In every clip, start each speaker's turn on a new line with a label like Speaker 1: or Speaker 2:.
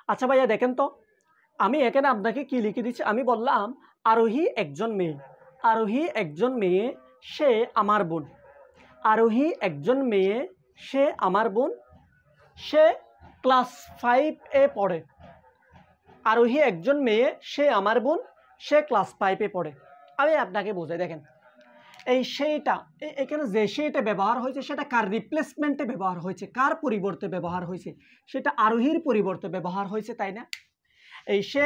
Speaker 1: আচ্ছা ভাইয়া দেখেন তো, আমি এখানে আপনাকে কি লিখে দিচ্ছি, আমি বললাম আরোহী একজন মেয়ে, আরোহী একজন মেয়ে, সে আমার বোন। আরোহী একজন মেয়ে, সে আমার বোন, সে ক্লাস 5-এ পড়ে। আরোহী একজন মেয়ে, সে আমার বোন, সে ক্লাস 5-এ পড়ে। আমি আপনাকে বোঝাই, দেখেন এই সেইটা, এখানে যে সেইটা ব্যবহার হয়েছে সেটা কার রিপ্লেসমেন্টে ব্যবহার হয়েছে, কার পরিবর্তে ব্যবহার হয়েছে, সেটা আরোহীর পরিবর্তে ব্যবহার হয়েছে, তাই না? এই সে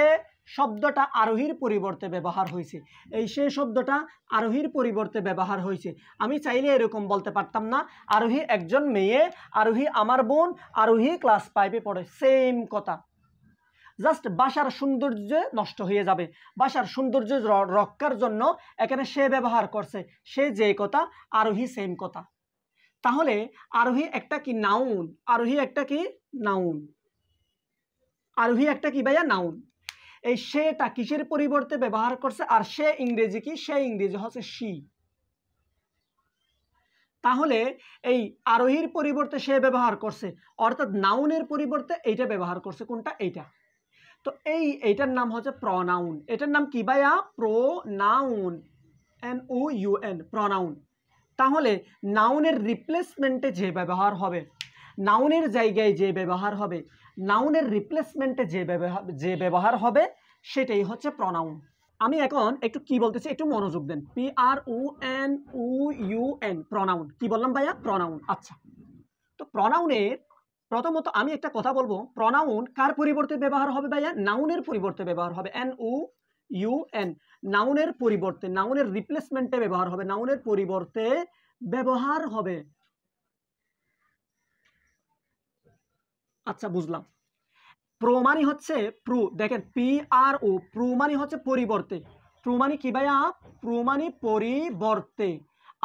Speaker 1: শব্দটা আরোহীর পরিবর্তে ব্যবহার হয়েছে, এই সে শব্দটা আরোহীর পরিবর্তে ব্যবহার হয়েছে। আমি চাইলে এরকম বলতে পারতাম না, আরোহী একজন মেয়ে, আরোহী আমার বোন, আরোহী ক্লাস 5-এ পড়ে, সেম কথা। জাস্ট ভাষার সৌন্দর্য নষ্ট হয়ে যাবে। ভাষার সৌন্দর্য রক্ষার জন্য এখানে সে ব্যবহার করছে, সে যে কথা, আরোহী সেম কথা। তাহলে আরোহী একটা কি নাউন, আরোহী একটা কি নাউন, আরোহী একটা কি ভাইয়া নাউন। এই সেটা কিসের পরিবর্তে ব্যবহার করছে, আর সে ইংরেজি কি, সে ইংরেজি হচ্ছে শি। তাহলে এই আরোহীর পরিবর্তে সে ব্যবহার করছে, অর্থাৎ নাউনের পরিবর্তে এইটা ব্যবহার করছে, কোনটা, এইটা। তো এইটার নাম হচ্ছে প্রনাউন। এটার নাম কি ভাইয়া, প্রনাউন, NOUN, প্রনাউন। তাহলে নাউনের রিপ্লেসমেন্টে যে ব্যবহার হবে, নাউনের জায়গায় যে ব্যবহার হবে, নাউনের রিপ্লেসমেন্টে যে ব্যবহার হবে, সেটাই হচ্ছে প্রনাউন। আমি এখন একটু কি বলতেছি, একটু মনোযোগ দেন। PRONOUN, pronoun. কি বললাম ভাইয়া, প্রনাউন। আচ্ছা, তো প্রনাউনের প্রথমত আমি একটা কথা বলবো, প্রনাউন কার পরিবর্তে ব্যবহার হবে ভাইয়া, নাউনের পরিবর্তে ব্যবহার হবে, NOUN, নাউনের পরিবর্তে, নাউনের রিপ্লেসমেন্টে ব্যবহার হবে, নাউনের পরিবর্তে ব্যবহার হবে। আচ্ছা বুঝলাম। প্রো মানে হচ্ছে প্রু, দেখেন PRO, প্রু মানে হচ্ছে পরিবর্তে। প্রু মানে কি ভাইয়া, প্রু মানে পরিবর্তে।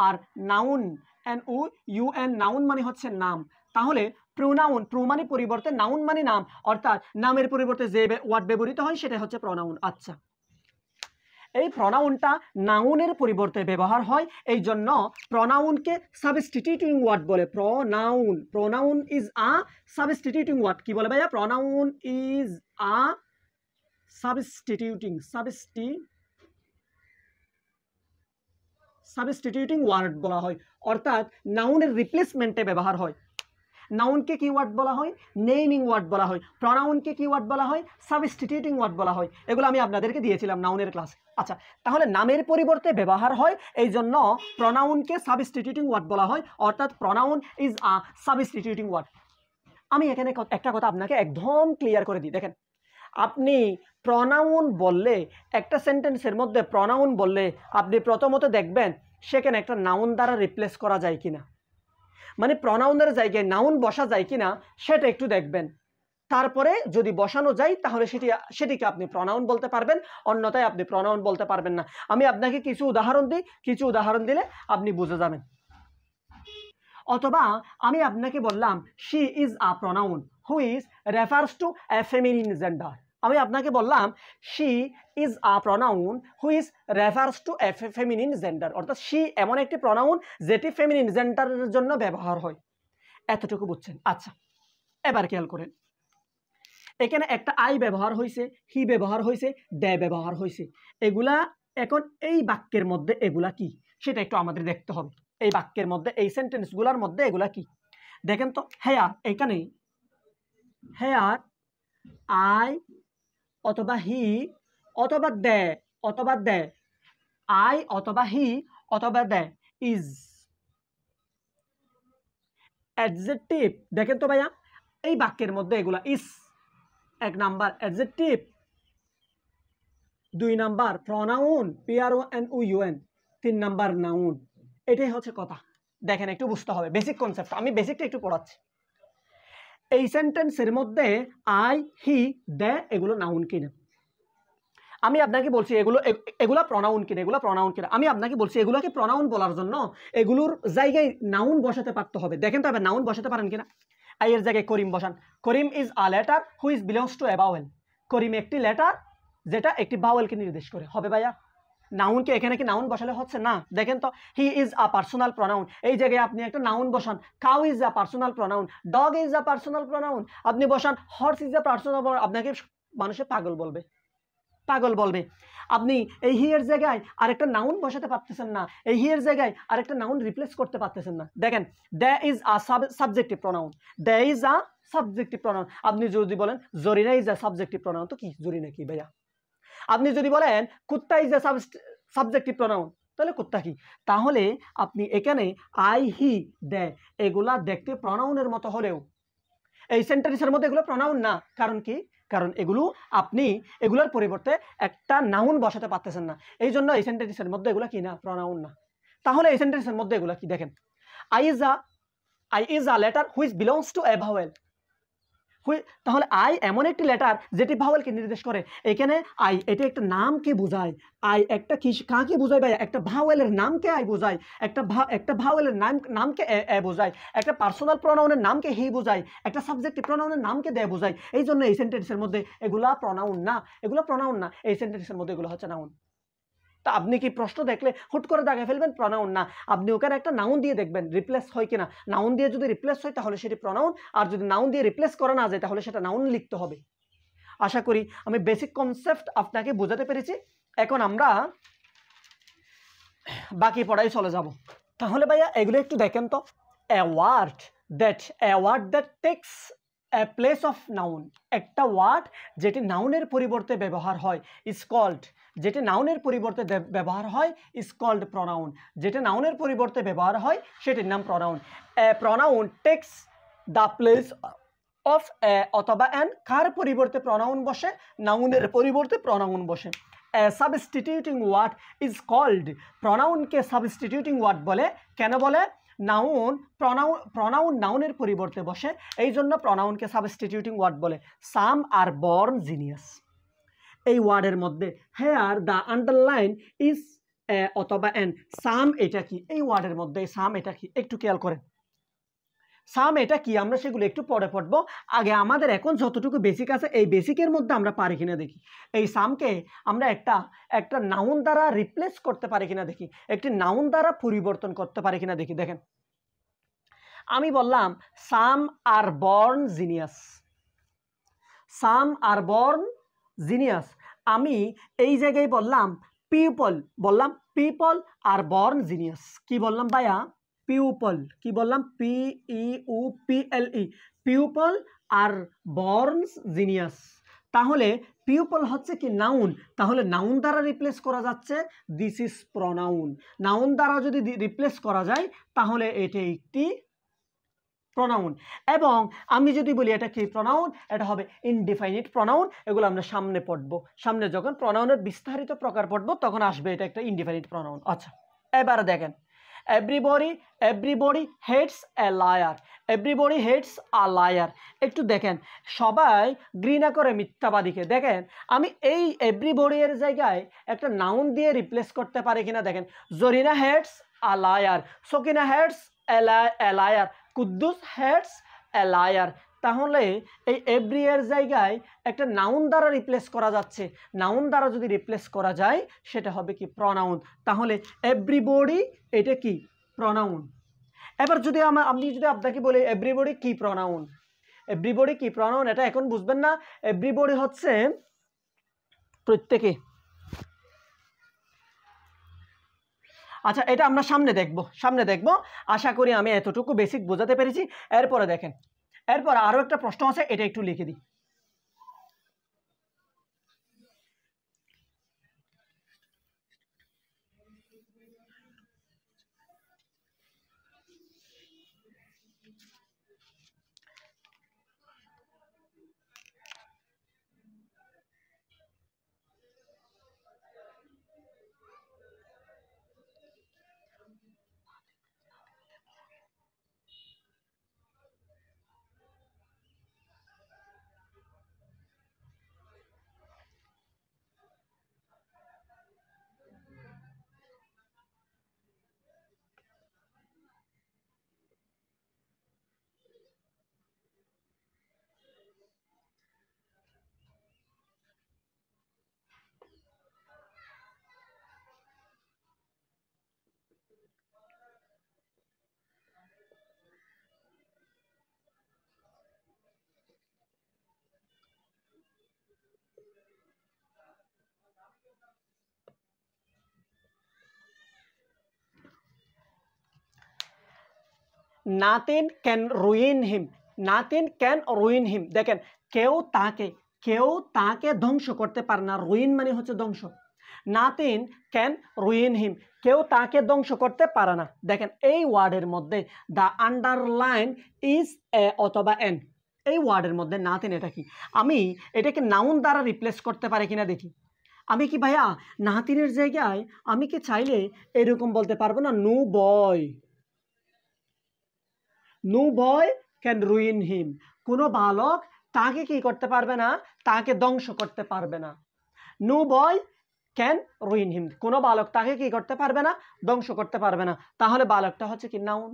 Speaker 1: আর নাউন, NOUN, নাউন মানে হচ্ছে নাম। তাহলে প্রোনাউন, প্রো মানে পরিবর্তে, নাউন মানে নাম, অর্থাৎ নামের পরিবর্তে যে ওয়ার্ড ব্যবহৃত হয় সেটা হচ্ছে প্রোনাউন। আচ্ছা, এই প্রোনাউনটা নাউনের পরিবর্তে ব্যবহার হয়, এই জন্য প্রোনাউনকে সাবস্টিটিউটিং ওয়ার্ড বলে। Pronoun, pronoun is a substituting word. কি বলে ভাইয়া, pronoun is a substituting word বলা হয়, অর্থাৎ নাউনের রিপ্লেসমেন্টে ব্যবহার হয়। নাউনকে কি ওয়ার্ড বলা হয়, নেমিং ওয়ার্ড বলা হয়। প্রোনাউনকে কি ওয়ার্ড বলা হয়, সাবস্টিটিউটিং ওয়ার্ড বলা হয়। এগুলো আমি আপনাদেরকে দিয়েছিলাম নাউনের ক্লাসে। আচ্ছা, তাহলে নামের পরিবর্তে ব্যবহার হয়, এই জন্য প্রোনাউনকে সাবস্টিটিউটিং ওয়ার্ড বলা হয়, অর্থাৎ pronoun is a substituting word. আমি এখানে একটা কথা আপনাকে একদম ক্লিয়ার করে দিই, দেখেন আপনি প্রোনাউন বললে, একটা সেন্টেন্সের মধ্যে প্রোনাউন বললে আপনি প্রথমত দেখবেন সেখানে একটা নাউন দ্বারা রিপ্লেস করা যায় কিনা, মানে প্রোনাউনের জায়গায় নাউন বসা যায় কিনা সেটা একটু দেখবেন। তারপরে যদি বসানো যায় তাহলে সেটিকে আপনি প্রোনাউন বলতে পারবেন, অন্যথায় আপনি প্রোনাউন বলতে পারবেন না। আমি আপনাকে কিছু উদাহরণ দিই, কিছু উদাহরণ দিলে আপনি বুঝে যাবেন। অথবা আমি আপনাকে বললাম she is a pronoun which refers to A feminine gender. আমি আপনাকে বললাম she is a pronoun which refers to A feminine gender, অর্থাৎ শি এমন একটি প্রোনাউন যেটি ফেমিনিন জেন্ডারের জন্য ব্যবহার হয়। এতটুকু বুঝছেন? আচ্ছা, এবার খেয়াল করেন, এখানে একটা আই ব্যবহার হয়েছে, হি ব্যবহার হয়েছে, দে ব্যবহার হয়েছে। এগুলা এখন এই বাক্যের মধ্যে এগুলা কি সেটা একটু আমাদের দেখতে হবে। এই বাক্যের মধ্যে, এই সেন্টেন্সগুলোর মধ্যে এগুলা কি দেখেন তো। হেয়ার, এখানে হেয়ার আই অথবা হি অথবা দে, অথবা দে, আই অথবা হি অথবা দে ইজ অ্যাডজেক্টিভ। দেখেন তো ভাইয়া, এই বাক্যের মধ্যে এগুলা ইজ এক number adjective, 2 number pronoun PRONOUN, 3 number noun. এটাই হচ্ছে কথা। দেখেন একটু বুঝতে হবে বেসিক কনসেপ্ট, আমি বেসিকটা একটু পড়াচ্ছি। এই সেন্টেন্সের মধ্যে আই, হি, দে এগুলো নাউন কিনা, আমি আপনাকে বলছি এগুলা প্রোনাউন কিনা, এগুলো প্রোনাউন কিনা। আমি আপনাকে বলছি এগুলোকে প্রোনাউন বলার জন্য এগুলোর জায়গায় নাউন বসাতে পারতে হবে। দেখেন তো এবার নাউন বসাতে পারেন কিনা। আই এর জায়গায় করিম বসান। Karim is a letter which belongs to a vowel. Karim একটি লেটার যেটা একটি ভাওয়েলকে নির্দেশ করে, হবে ভাইয়া? নাউনকে এখানে কি নাউন বসালে হচ্ছে না? দেখেন তো, he is a personal pronoun, এই জায়গায় আপনি একটা নাউন বসান, cow is a personal pronoun, dog is a personal pronoun, আপনি বসান horse is a personal pronoun, আপনাকে মানুষে পাগল বলবে, পাগল বলবে। আপনি এই হি এর জায়গায় আরেকটা নাউন বসাতে পারতেছেন না, এই হি এর জায়গায় আরেকটা নাউন রিপ্লেস করতে পারতেছেন না। দেখেন, the is a subjective pronoun, the is a subjective pronoun. আপনি যদি বলেন Zarina is a subjective pronoun, তো কি জরিনা কি ভাইয়া? আপনি যদি বলেন কুত্তা ইজ আ সাবজেক্টিভ প্রোনাউন, তাহলে কুত্তা কি? তাহলে আপনি এখানে আই, হি, দে এগুলা দেখতে প্রোনাউনের মতো হলেও এই সেন্টেন্সের মধ্যে এগুলো প্রোনাউন না। কারণ কি? কারণ এগুলো আপনি এগুলোর পরিবর্তে একটা নাউন বসাতে পারতেছেন না, এই জন্য এই সেন্টেন্সের মধ্যে এগুলো কি না? প্রোনাউন না। তাহলে এই সেন্টেন্সের মধ্যে এগুলো কি? দেখেন, I is a letter which belongs to a vowel. তাহলে আই এমন একটি লেটার যেটি ভাওয়েলকে নির্দেশ করে। এখানে আই এটা একটা নামকে বোঝায়, আই একটা কি কাকে বোঝায় ভাই? একটা ভাওয়েলের নামকে আই বোঝায়, একটা ভাওয়েলের নামকে এ বোঝায়, একটা পার্সোনাল প্রোনাউনের নামকে হি বোঝায়, একটা সাবজেক্টিভ প্রোনাউনের নামকে দে বোঝায়। এই জন্য এই সেন্টেন্সের মধ্যে এগুলা প্রোনাউন না, এগুলো প্রোনাউন না, এই সেন্টেন্সের মধ্যে এগুলো হচ্ছে নাউন। তা আপনি কি প্রশ্ন দেখলে হুট করে দাগে ফেলবেন প্রোনাউন না, আপনি ওখানে একটা নাউন দিয়ে দেখবেন রিপ্লেস হয় কিনা। নাউন দিয়ে যদি রিপ্লেস হয় তাহলে সেটি প্রোনাউন, আর যদি নাউন দিয়ে রিপ্লেস করা না যায় তাহলে সেটা নাউন লিখতে হবে। আশা করি আমি বেসিক কনসেপ্ট আপনাকে বোঝাতে পেরেছি। এখন আমরা বাকি পড়ায় চলে যাব। তাহলে ভাইয়া এগুলো একটু দেখেন তো। A word that takes a place of noun, একটা ওয়ার্ড যেটি নাউনের পরিবর্তে ব্যবহার হয় ইজ কল্ড, যেটি নাউনের পরিবর্তে ব্যবহার হয় ইজ কল্ড প্রোনাউন, যেটি নাউনের পরিবর্তে ব্যবহার হয় সেটির নাম pronoun. A pronoun takes the place of a অথবা অ্যান, কার পরিবর্তে প্রোনাউন বসে? নাউনের পরিবর্তে প্রোনাউন বসে। A substituting word is called, প্রোনাউনকে সাবস্টিটিউটিং ওয়ার্ড বলে। কেন বলে? প্রোনাউন নাউনের পরিবর্তে বসে, এই জন্য প্রোনাউনকে সাবস্টিটিউটিং ওয়ার্ড বলে। সাম আর বর্ন জিনিয়াস, এই ওয়ার্ডের মধ্যে হেয়ার দ্য আন্ডারলাইন ইজ অথবা অ্যান, সাম এটা কি? এই ওয়ার্ডের মধ্যে সাম এটা কি? একটু খেয়াল করেন, সাম এটা কি? আমরা সেগুলো একটু পরে পড়বো। আগে আমাদের এখন যতটুকু বেসিক আছে এই বেসিকের মধ্যে আমরা পারি কিনা দেখি। এই সামকে আমরা একটা নাউন দ্বারা রিপ্লেস করতে পারি কিনা দেখি, একটি নাউন দ্বারা পরিবর্তন করতে পারি কিনা দেখি। দেখেন, আমি বললাম some are born genius, some are born genius. আমি এই জায়গায় বললাম পিপল, বললাম পিপল আর বর্ন জিনিয়াস। কি বললাম ভাইয়া? পিউপল। কি বললাম? PEUPLE, পিউপল আর বর্নস জিনিয়াস। তাহলে পিউপল হচ্ছে কি? নাউন। তাহলে নাউন দ্বারা রিপ্লেস করা যাচ্ছে, দিস ইজ প্রোনাউন। নাউন দ্বারা যদি রিপ্লেস করা যায় তাহলে এটি একটি প্রোনাউন। এবং আমি যদি বলি এটা কি প্রোনাউন, এটা হবে ইনডিফাইনিট প্রোনাউন। এগুলো আমরা সামনে পড়বো, সামনে যখন প্রোনাউনের বিস্তারিত প্রকার পড়বো তখন আসবে এটা একটা ইনডিফাইনিট প্রোনাউন। আচ্ছা, এবারে দেখেন, everybody hates a liar, everybody hates a liar. একটু দেখেন, সবাই ঘৃণা করে মিথ্যাবাদীকে। দেখেন, আমি এই এভরিবডি এর জায়গায় একটা নাউন দিয়ে রিপ্লেস করতে পারি কিনা দেখেন। Zarina hates a liar, Sakina hates a liar, Quddus hates a liar. তাহলে এই এভরি এর জায়গায় একটা নাউন দ্বারা রিপ্লেস করা যাচ্ছে, নাউন দ্বারা যদি রিপ্লেস করা যায় সেটা হবে কি? প্রোনাউন। তাহলে এভরিবডি এটা কি? প্রোনাউন। এবার যদি আমি যদি আপনাকে বলি এভরিবডি কি প্রোনাউন, এভরিবডি কি প্রোনাউন, এটা এখন বুঝবেন না। এভরিবডি হচ্ছে প্রত্যেকে। আচ্ছা, এটা আমরা সামনে দেখব। আশা করি আমি এতটুকু বেসিক বোঝাতে পেরেছি। এরপরে দেখেন, এরপর আরো একটা প্রশ্ন আছে, এটা একটু লিখে দিই। Nothing can ruin him, nothing can ruin him. দেখেন কেউ তাকে ধ্বংস করতে পারে না, রুইন মানে হচ্ছে ধ্বংস। নাথিং ক্যান রুইন হিম, কেউ তাকে ধ্বংস করতে পারে না। দেখেন এই ওয়ার্ডের মধ্যে দ্য আন্ডারলাইন ইজ এ অথবা এন, এই ওয়ার্ডের মধ্যে নাথিং এটা কি, আমি এটাকে নাউন দ্বারা রিপ্লেস করতে পারি কিনা দেখি। আমি কি ভাইয়া নাথিংয়ের জায়গায় আমি কি চাইলে এরকম বলতে পারবো না, নো বয় ক্যান রুইন হিম, কোনো বালক তাকে কি করতে পারবে না, তাকে ধ্বংস করতে পারবে না। নো বয় ক্যান রুইন হিম, কোনো বালক তাকে কি করতে পারবে না, ধ্বংস করতে পারবে না। তাহলে বালকটা হচ্ছে কি নাউন।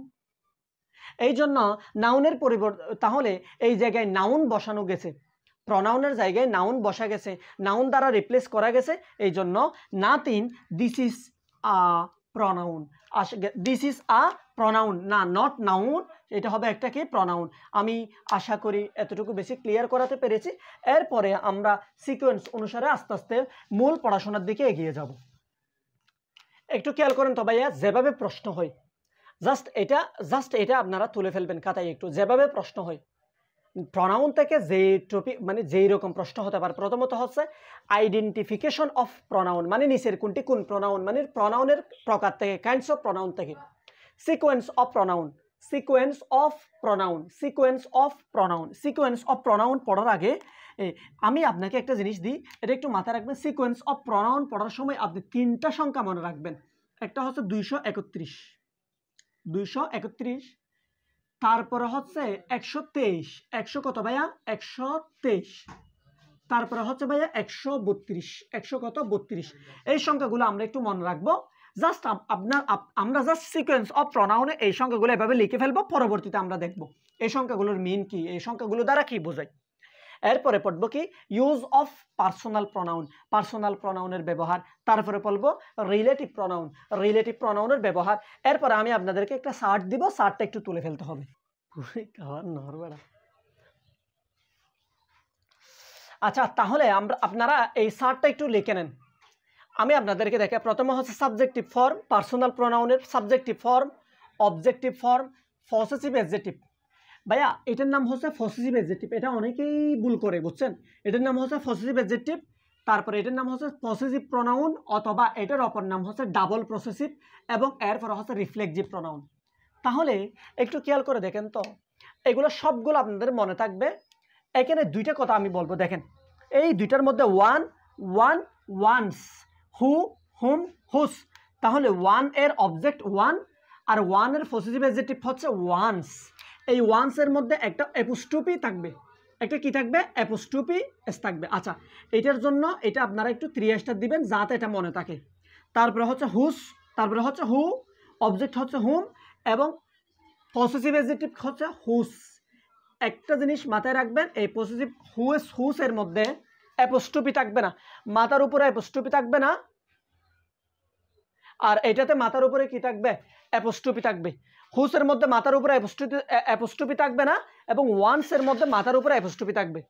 Speaker 1: এই জন্য নাউনের পরিবর্তে তাহলে এই জায়গায় নাউন বসানো গেছে, প্রনাউনের জায়গায় নাউন বসা গেছে, নাউন দ্বারা রিপ্লেস করা গেছে। এই জন্য nothing this is a pronoun, this is a pronoun, না নট নাউন, এটা হবে একটা কি প্রনাউন। আমি আশা করি এতটুকু বেশি ক্লিয়ার করাতে পেরেছি। এরপরে আমরা সিকোয়েন্স অনুসারে আস্তে আস্তে মূল পড়াশোনার দিকে এগিয়ে যাব। একটু খেয়াল করেন তো ভাইয়া, যেভাবে প্রশ্ন হয় জাস্ট এটা আপনারা তুলে ফেলবেন খাতায়। একটু যেভাবে প্রশ্ন হয় প্রনাউন থেকে যে টপিক মানে যেই রকম প্রশ্ন হতে পারে। প্রথমত হচ্ছে আইডেন্টিফিকেশন অফ প্রনাউন, মানে নিচের কোনটি কোন প্রনাউন, মানে প্রনাউনের প্রকার থেকে, কাইন্ডস অফ প্রনাউন থেকে। Sequence of pronoun, sequence of pronoun, sequence of pronoun, sequence of pronoun পড়ার আগে আমি আপনাকে একটা জিনিস দিই, এটা একটু মাথায় রাখবেন। সিকোয়েন্স অফ প্রনাউন পড়ার সময় আপনি তিনটা সংখ্যা মনে রাখবেন। একটা হচ্ছে 231, তারপরে হচ্ছে 123, 100 কত ভাইয়া 123, তারপরে হচ্ছে ভাইয়া 132, 100 কত 32। এই সংখ্যাগুলো আমরা একটু মনে রাখবো। জাস্ট আমরা জাস্ট সিকোয়েন্স অফ প্রনাউনে এই সংখ্যাগুলো এভাবে লিখে ফেলবো, পরবর্তীতে আমরা দেখব এই সংখ্যাগুলোর মিন কি, এই সংখ্যাগুলো দ্বারা কি বোঝায়। এরপরে পড়বো কি use of personal pronoun, personal প্রনাউনের ব্যবহার। তারপরে পড়বো রিলেটিভ প্রনাউন, রিলেটিভ প্রনাউনের ব্যবহার। এরপরে আমি আপনাদেরকে একটা শার্ট দিব, শার্টটা একটু তুলে ফেলতে হবে। আচ্ছা তাহলে আপনারা এই শার্টটা একটু লিখে নেন। আমি আপনাদেরকে দেখে প্রথমে হচ্ছে সাবজেক্টিভ ফর্ম পার্সোনাল প্রনাউনের, subjective form, objective form, possessive adjective. ভাইয়া এটার নাম হচ্ছে পসেসিভ অ্যাডজেক্টিভ, এটা অনেকেই ভুল করে, বুঝছেন। এটার নাম হচ্ছে পসেসিভ অ্যাডজেক্টিভ, তারপরে এটার নাম হচ্ছে পসেসিভ প্রনাউন, অথবা এটার অপর নাম হচ্ছে ডাবল পসেসিভ, এবং এরপর হচ্ছে রিফ্লেক্সিভ প্রনাউন। তাহলে একটু খেয়াল করে দেখেন তো, এগুলো সবগুলো আপনাদের মনে থাকবে। এখানে দুইটা কথা আমি বলবো, দেখেন এই দুইটার মধ্যে ওয়ানস, হু, হুম, হুস। তাহলে ওয়ান এর অবজেক্ট ওয়ান, আর ওয়ান এর পসেসিভ অ্যাডজেক্টিভ হচ্ছে ওয়ান্স। এই ওয়ান্সের মধ্যে একটা অ্যাপোস্ট্রফি থাকবে, একটা কি থাকবে, অ্যাপোস্ট্রফি এস থাকবে। আচ্ছা এটার জন্য এটা আপনারা একটু 3 দিবেন যাতে এটা মনে থাকে। তারপরে হচ্ছে হুস, তারপরে হচ্ছে হু, অবজেক্ট হচ্ছে হুম, এবং পসেসিভ অ্যাডজেক্টিভ হচ্ছে হুস। একটা জিনিস মাথায় রাখবেন, এই পসেসিভ হুসের মধ্যে অ্যাপোস্ট্রফি থাকবে না, মাথার উপরে অ্যাপোস্ট্রফি থাকবে না, আর এটাতে মাথার উপরে কি থাকবে, অ্যাপোস্ট্রফি থাকবে। হুসের মধ্যে মাথার উপরে অ্যাপোস্ট্রফি থাকবে না, এবং ওয়ান্সের মধ্যে মাথার উপরে অ্যাপোস্ট্রফি থাকবে।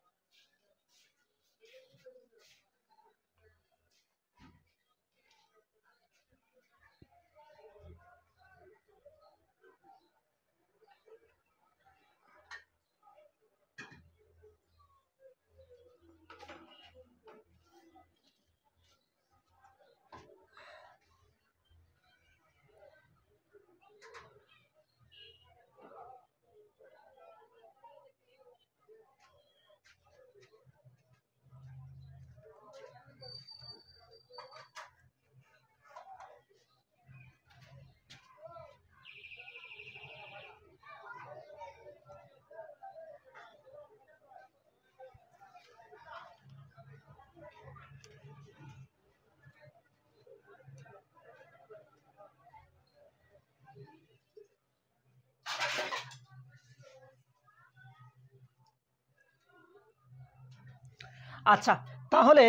Speaker 1: আচ্ছা তাহলে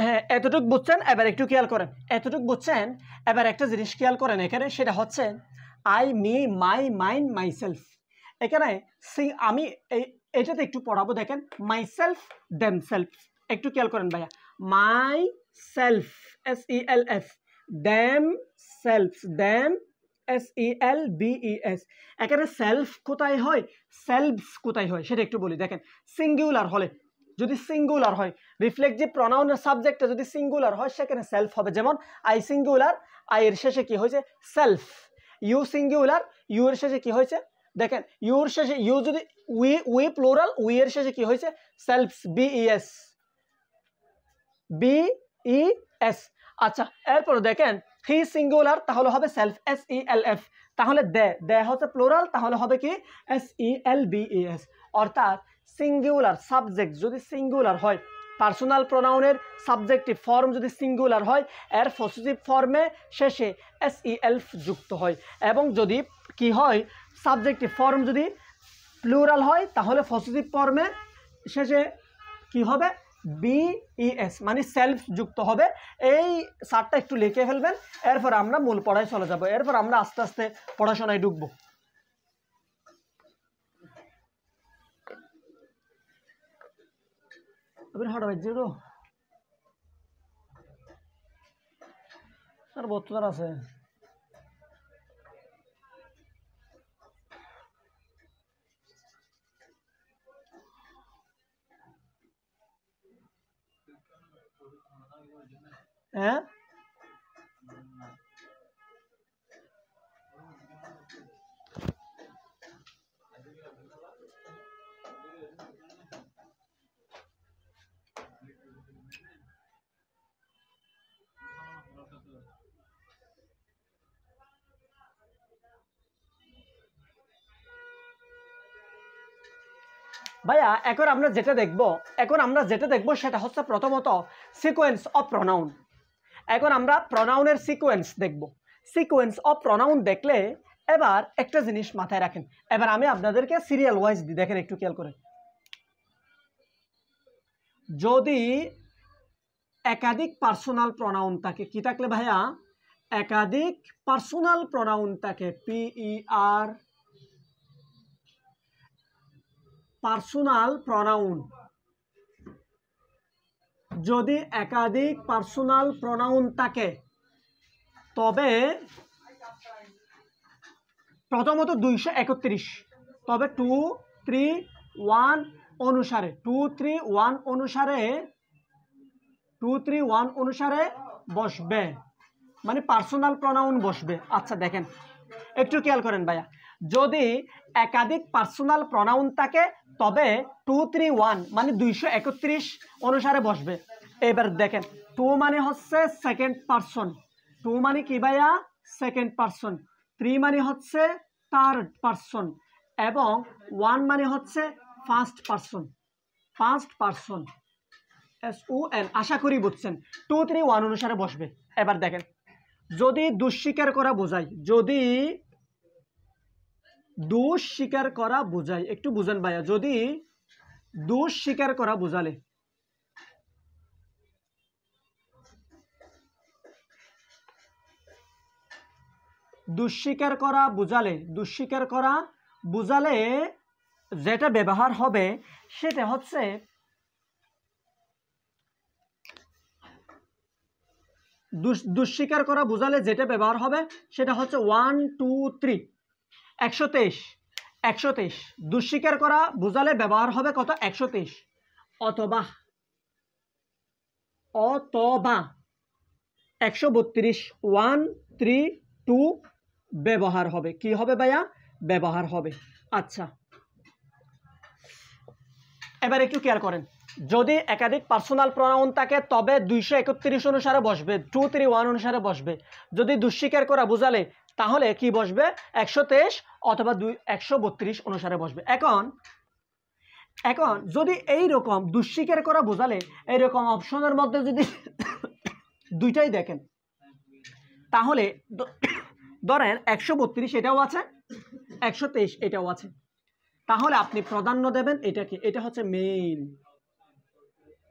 Speaker 1: হ্যাঁ এতটুকু বুঝছেন, এবার একটু খেয়াল করেন, এতটুকু বুঝছেন, এবার একটা জিনিস খেয়াল করেন এখানে, সেটা হচ্ছে I, me, my, mine, myself. এখানে আমি এটাতে একটু পড়াবো, দেখেন মাইসেলফ, দেমসেলফ। একটু খেয়াল করেন ভাইয়া, my self, SELF, them self, them SELBES। এখানে সেলফ কোথায় হয়, সেলভস কোথায় হয় সেটা একটু বলি। দেখেন সিঙ্গুলার হলে, যদি সিঙ্গুলার হয়, রিফ্লেক্সিভ প্রনাউনের সাবজেক্টটা যদি সিঙ্গুলার হয় সেখানে সেলফ হবে। যেমন আই সিঙ্গুলার, আই এর শেষে কি হয়েছে সেলফ। ইউ সিঙ্গুলার, ইউ এর শেষে কি হয়েছে, দেখেন ইউর শেষে ইউ যদি উই প্লুরাল, উই এর শেষে কি হয়েছে সেলফস, BES BES। আচ্ছা এরপর দেখেন হি সিঙ্গুলার, তাহলে হবে সেলফ SELF। তাহলে দে হচ্ছে প্লুরাল, তাহলে হবে কি SELBES। অর্থাৎ সিঙ্গুলার সাবজেক্ট যদি সিঙ্গুলার হয়, পার্সোনাল প্রোনাউনের সাবজেক্টিভ ফর্ম যদি সিঙ্গুলার হয়, এর পসেসিভ ফর্মে শেষে SELF যুক্ত হয়। এবং যদি কি হয়, সাবজেক্টিভ ফর্ম যদি প্লুরাল হয় তাহলে পসেসিভ ফর্মে শেষে কি হবে BES, মানে সেলফ যুক্ত হবে। এই সারটা একটু লিখে ফেলবেন, এরপর আমরা মূল পড়ায় চলে যাব, এরপর আমরা আস্তে আস্তে পড়াশোনায় ঢুকবো। স্যার 72 আছে। হ্যাঁ ভাইয়া এখন আমরা যেটা দেখব সেটা হচ্ছে প্রথমত সিকোয়েন্স অফ প্রনাউন। এখন আমরা প্রনাউনের সিকোয়েন্স দেখব। সিকোয়েন্স অফ প্রনাউন দেখলে এবার একটা জিনিস মাথায় রাখেন, এবার আমি আপনাদেরকে সিরিয়াল ওয়াইজ দিই, দেখেন একটু খেয়াল করে। যদি একাধিক পার্সোনাল প্রনাউন থাকে, কি থাকলে ভাইয়া, একাধিক পার্সোনাল প্রনাউন থাকে, PER পার্সোনাল প্রনাউন, যদি একাধিক পার্সোনাল প্রনাউন থাকে তবে প্রথমত 231, তবে 2, 3, 1 অনুসারে 2, 3, 1 অনুসারে বসবে, মানে পার্সোনাল প্রনাউন বসবে। আচ্ছা দেখেন একটু খেয়াল করেন ভাইয়া, যদি একাধিক পার্সোনাল প্রনাউন থাকে তবে 2, 3, 1 মানে 231 অনুসারে বসবে। এবার দেখেন 2 মানে হচ্ছে সেকেন্ড পারসন, 2 মানে কি ভাইয়া সেকেন্ড পারসন, 3 মানে হচ্ছে থার্ড পারসন এবং 1 মানে হচ্ছে ফার্স্ট পারসন SON। আশা করি বুঝছেন, 2, 3, 1 অনুসারে বসবে। এবার দেখেন যদি দুঃস্বীকার করা বোঝায়, যদি দুঃস্বীকার করা বোঝায়, একটু বুঝেন ভাইয়া, যদি দুঃস্বীকার করা বোঝালে, দুঃস্বীকার করা বোঝালে যেটা ব্যবহার হবে সেটা হচ্ছে দুঃস্বীকার করা বোঝালে যেটা ব্যবহার হবে সেটা হচ্ছে 1, 2, 3 123। দুঃস্বীকার করা বোঝালে ব্যবহার হবে কত 123। অথবা 132 1, 3, 2 ব্যবহার হবে, কি হবে ভাইয়া ব্যবহার হবে। আচ্ছা এবার একটু খেয়াল করেন, যদি একাধিক পার্সোনাল প্রনাউন থাকে তবে 231 অনুসারে বসবে, 2, 3, 1 অনুসারে বসবে। যদি দুঃস্বীকার করা বোঝালে তাহলে কি বসবে 123 অথবা 132 অনুসারে বসবে। এখন যদি এই রকম দুঃস্বীকার করা বোঝালে এইরকম অপশনের মধ্যে যদি দুইটাই দেখেন, তাহলে ধরেন 132 এটাও আছে, 123 এটাও আছে, তাহলে আপনি প্রাধান্য দেবেন এটাকে, এটা হচ্ছে মেইন।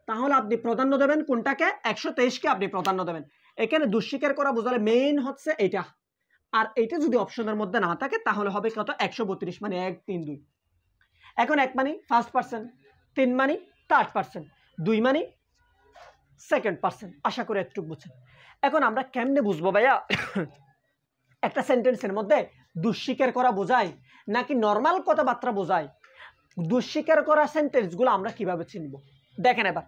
Speaker 1: তাহলে আপনি প্রাধান্য দেবেন কোনটাকে, 123কে আপনি প্রাধান্য দেবেন। এখানে দুঃস্বীকার করা বোঝালে মেইন হচ্ছে এটা, আর এটা যদি অপশনের মধ্যে না থাকে তাহলে হবে কত 132, মানে 1, 3, 2। এখন 1 মানে ফার্স্ট পারসন, 3 মানে থার্ড পারসন, 2 মানে সেকেন্ড পারসন। আশা করি একটু বুঝছেন। এখন আমরা কেমনে বুঝবো ভাইয়া, একটা সেন্টেন্সের মধ্যে দুঃস্বীকার করা বোঝায় নাকি নর্মাল কথাবার্তা বোঝায়? দুঃস্বীকার করা সেন্টেন্সগুলো আমরা কিভাবে চিনব? দেখেন এবার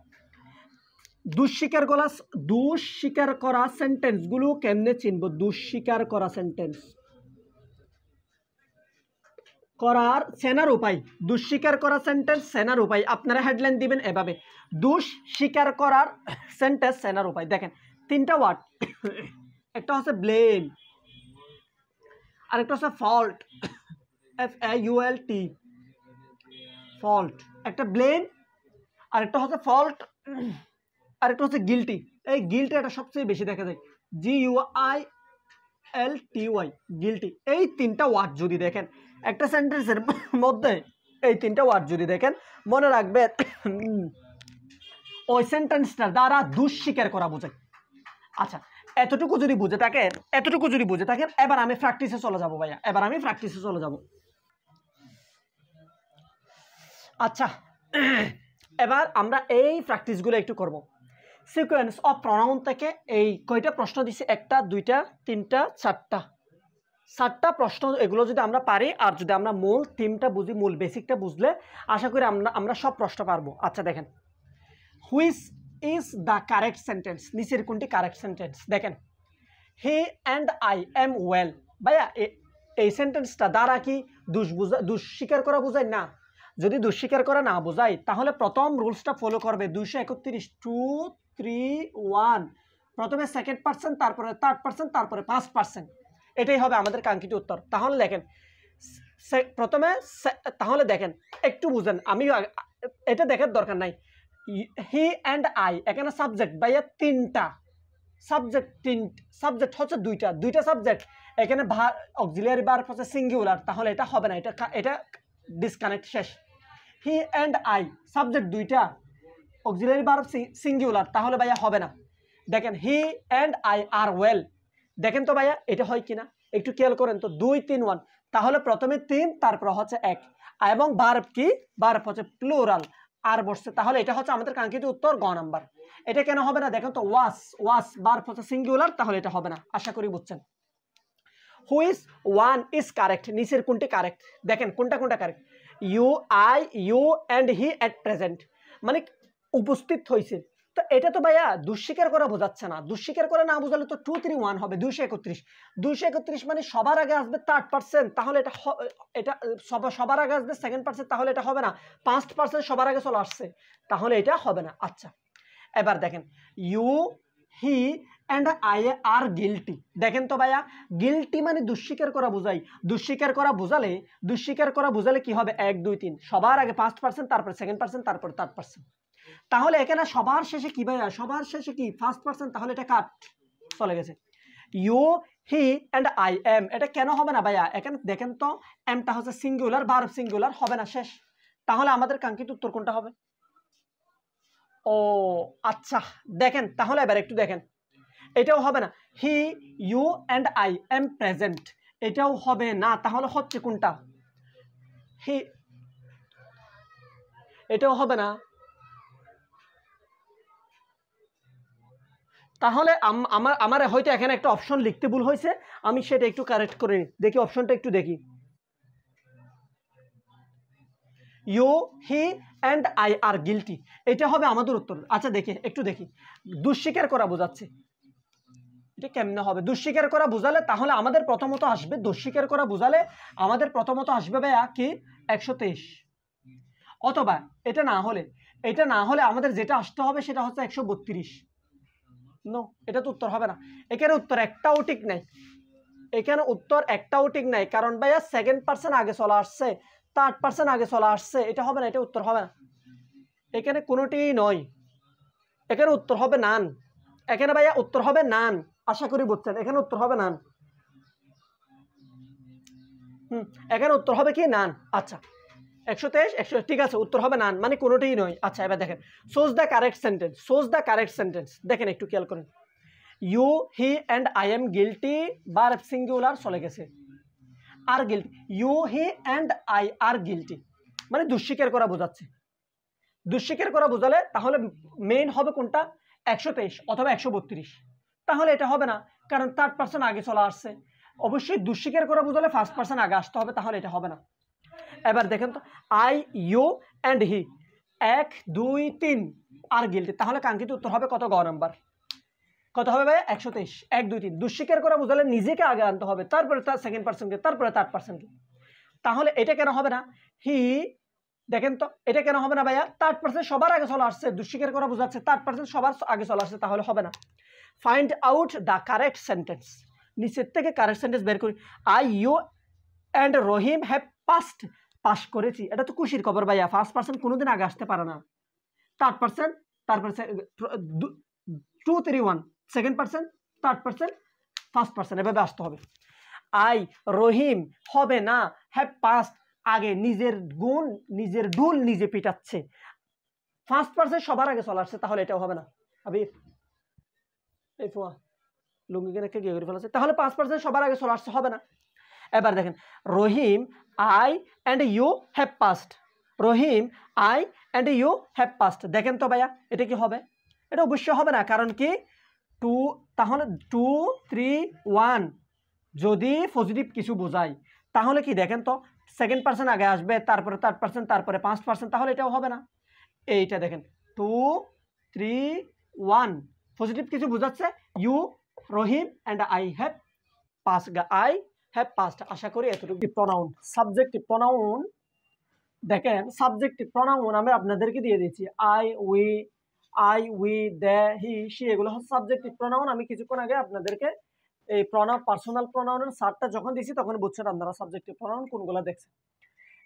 Speaker 1: দুঃস্বীকার করা সেন্টেন্সগুলো কেমনে চিনব? দুঃস্বীকার করা সেন্টেন্স করার চেনার উপায়, দুঃস্বীকার করা সেন্টেন্স চেনার উপায় আপনারা হেডলাইন দিবেন এভাবে, দুঃস্বীকার করার সেন্টেন্স চেনার উপায়। দেখেন তিনটা ওয়ার্ড, একটা হচ্ছে ব্লেম, আরেকটা হচ্ছে ফল্ট, FAULT, ফল্ট, একটা ব্লেম, আরেকটা হচ্ছে ফল্ট, আরেকটা হচ্ছে গিল্টি। এই গিল্টি এটা সবচেয়ে বেশি দেখা যায়, GUILTY, গিল্টি। এই তিনটা ওয়ার্ড যদি দেখেন একটা সেন্টেন্সের মধ্যে, এই তিনটা ওয়ার্ড যদি দেখেন মনে রাখবেন ওই সেন্টেন্সটার দ্বারা দুঃস্বীকার করা বোঝায়। আচ্ছা এতটুকু যদি বুঝে থাকেন এবার আমি প্র্যাকটিসে চলে যাব ভাইয়া, এবার আমি প্র্যাকটিসে চলে যাব। আচ্ছা এবার আমরা এই প্র্যাকটিসগুলো একটু করব। সিকোয়েন্স অফ প্রনাউন থেকে এই কয়টা প্রশ্ন দিছে? একটা, দুইটা, তিনটা, চারটা প্রশ্ন। এগুলো যদি আমরা পারি আর যদি আমরা মূল থিমটা বুঝি, মূল বেসিকটা বুঝলে আশা করি আমরা সব প্রশ্ন পারবো। আচ্ছা দেখেন, which is the correct sentence? নিচের কোনটি কারেক্ট সেন্টেন্স? দেখেন he and I am well. ভাইয়া এই সেন্টেন্সটা দ্বারা কি দুঃস্বীকার করা বোঝায়? না। যদি দুঃস্বীকার করা না বোঝায় তাহলে প্রথম রুলসটা ফলো করবে, 231, 2, 3, 1, প্রথমে সেকেন্ড পার্সন, তারপরে থার্ড পার্সন, তারপরে 5%। এটাই হবে আমাদের কাঙ্ক্ষিত উত্তর। তাহলে দেখেন তাহলে দেখেন একটু বুঝেন, আমি এটা দেখার দরকার নাই। হি অ্যান্ড আই, এখানে সাবজেক্ট ভাইয়া তিনটা, সাবজেক্ট হচ্ছে দুইটা সাবজেক্ট, এখানে অক্সিলিয়ারি ভার্ব হচ্ছে সিঙ্গুলার, তাহলে এটা হবে না, এটা ডিসকানেক্ট, শেষ। হি অ্যান্ড আই সাবজেক্ট দুইটা, অক্সিলিয়ারি ভার্ব সিঙ্গুলার, তাহলে ভাইয়া হবে না। দেখেন he and I are well, দেখেন তো ভাইয়া এটা হয় কিনা একটু খেয়াল করেন তো, 2, 3, 1, তাহলে প্রথমে 3, তারপর হচ্ছে 1, এবং ভার্ব কি? ভার্ব হচ্ছে প্লুরাল, আর বসছে, তাহলে এটা হচ্ছে আমাদের কাঙ্ক্ষিত উত্তর গ নাম্বার। এটা কেন হবে না? দেখেন তো ওয়াস ভার্ব হচ্ছে সিঙ্গুলার, তাহলে এটা হবে না। আশা করি বুঝছেন। Which one is correct? নিচের কোনটি কারেক্ট? দেখেন কোনটা correct? You and he at present, মানে উপস্থিত হয়েছে। তো এটা তো ভাইয়া দুঃস্বীকার করা বোঝাচ্ছে না, দুঃস্বীকার করা না বোঝালে তো 2, 3, 1 হবে 231 মানে সবার আগে আসবে থার্ড পার্সন, তাহলে এটা সবার আগে আসবে সেকেন্ড পার্সন, তাহলে এটা হবে না। 5% সবার আগে চলে আসছে, তাহলে এটা হবে না। আচ্ছা এবার দেখেন you he and I are guilty. দেখেন তো ভাইয়া গিল্টি মানে দুঃস্বীকার করা বোঝায়, দুঃস্বীকার করা বোঝালে কি হবে? 1, 2, 3 সবার আগে 5%, তারপর সেকেন্ড পার্সন, তারপর থার্ড পার্সন। তাহলে এখানে সবার শেষে কি ভাইয়া? সবার শেষে কি? ফার্স্ট পার্সন, তাহলে এটা কাট চলে গেছে। You he and I am, এটা কেন হবে না ভাইয়া? এখানে দেখেন তো এমটা হচ্ছে সিঙ্গুলার, ভার্ব সিঙ্গুলার, হবে না, শেষ। তাহলে আমাদের কাঙ্ক্ষিত উত্তর কোনটা হবে? ও আচ্ছা দেখেন, তাহলে এবার একটু দেখেন, এটাও হবে না। He you and I am present, এটাও হবে না। তাহলে হচ্ছে কোনটা? হি, এটাও হবে না। তাহলে আমার হয়তো এখানে একটা অপশন লিখতে ভুল হয়েছে, আমি সেটা একটু কারেক্ট করে নিই। দেখি অপশনটা একটু দেখি, you he and I are guilty, এটা হবে আমাদের উত্তর। আচ্ছা একটু দেখি, দুঃস্বীকার করা বোঝাচ্ছে, এটা কেমনে হবে? দুঃস্বীকার করা বোঝালে তাহলে আমাদের প্রথমত আসবে, দুঃস্বীকার করা বোঝালে আমাদের প্রথমত আসবে ভাইয়া কি? 123। অথবা এটা না হলে আমাদের যেটা আসতে হবে সেটা হচ্ছে 132। নো, এটা তো উত্তর হবে না। এখানে উত্তর একটাও ঠিক নাই, কারণ ভাইয়া সেকেন্ড পার্সন আগে চলে আসছে, থার্ড পার্সন আগে চলে আসছে, এটা হবে না, এটা উত্তর হবে না। এখানে কোনোটি নয়, এখানে উত্তর হবে নান। এখানে ভাইয়া উত্তর হবে নান, আশা করি বুঝছেন। এখানে উত্তর হবে নান, এখানে উত্তর হবে কি? নান। আচ্ছা 123, ঠিক আছে, উত্তর হবে নান, মানে কোনোটিই নয়। আচ্ছা এবার দেখেন, সোজ দ্য কারেক্ট সেন্টেন্স। দেখেন একটু খেয়াল করেন, you he and I am guilty, verb singular চলে গেছে, আর guilty, you he and I are guilty, মানে দুঃস্বীকার করা বোঝাচ্ছে। দুঃস্বীকার করা বোঝালে তাহলে মেইন হবে কোনটা? 123 অথবা 132। তাহলে এটা হবে না, কারণ থার্ড পার্সন আগে চলে আসছে, অবশ্যই দুঃস্বীকার করা বোঝালে ফার্স্ট পারসন আগে আসতে হবে, তাহলে এটা হবে না। এবার দেখেন তো I, you and he, 1 2 3 are guilty, তাহলে কাঙ্ক্ষিত উত্তর হবে কত? গ নাম্বার। কত হবে ভাই? 123। 1 2 3 দুঃস্বীকার করা বোঝালে নিজেকে আগে আনতে হবে, তারপরে তার সেকেন্ড পারসনকে, তারপরে থার্ড পারসনকে। তাহলে এটা কেন হবে না? হি, দেখেন তো এটা কেন হবে না ভাইয়া? থার্ড পারসন সবার আগে চলে আসছে, দুঃস্বীকার করা বোঝাচ্ছে থার্ড পারসন সবার আগে চলে আসছে, তাহলে হবে না। Find out the correct sentence, নিচের থেকে কারেক্ট সেন্টেন্স বের করি। I, you and Rahim have passed, pass করেছি, এটা তো খুশির খবর ভাইয়া, ফার্স্ট পারসন কোনোদিন আগে আসতে পারে না। থার্ড পারসন, তারপরে 2 3 1, second person, third person, first person, এভাবে আসতে হবে। আই, রহিম হবে না, হ্যাভ পাস্ট আগে নিজের গুণ, নিজের ঢুল নিজে পিটাচ্ছে, ফার্স্ট পারসন সবার আগে চলে আসছে, তাহলে এটাও হবে না। আবির এই ফোয়া লুঙ্গিকে রেখে গিয়ে করে ফেলেছে, তাহলে 5 পারসন সবার আগে চলে আসছে, হবে না। এবার দেখেন Rahim, I and you have passed, Rahim, I and you have passed, দেখেন তো ভাইয়া এটা কি হবে? এটা অবশ্যই হবে না, কারণ কি 2, তাহলে 2 3 1 যদি পজিটিভ কিছু বোঝায় তাহলে কি দেখেন তো সেকেন্ড পারসন আগে আসবে, তারপরে থার্ড পারসন, তারপরে 5 পারসন, তাহলে এটাও হবে না। এইটা দেখেন 2 3 1 পজিটিভ কিছু বোঝাচ্ছে, you, Rahim and I have passed, I have passed. আশা করি এতটুকু। প্রনাউন, সাবজেক্টিভ প্রনাউন, দেখেন সাবজেক্টিভ প্রনাউন আমি আপনাদেরকে দিয়ে দিয়েছি, I we they he she, এগুলো হচ্ছে সাবজেক্টিভ প্রনাউন। আমি কিছুক্ষণ আগে আপনাদেরকে এই পার্সোনাল প্রনাউনের সারটা যখন দিয়েছি তখন বুঝছেন আপনারা সাবজেক্টিভ প্রনাউন কোনগুলো দেখছেন।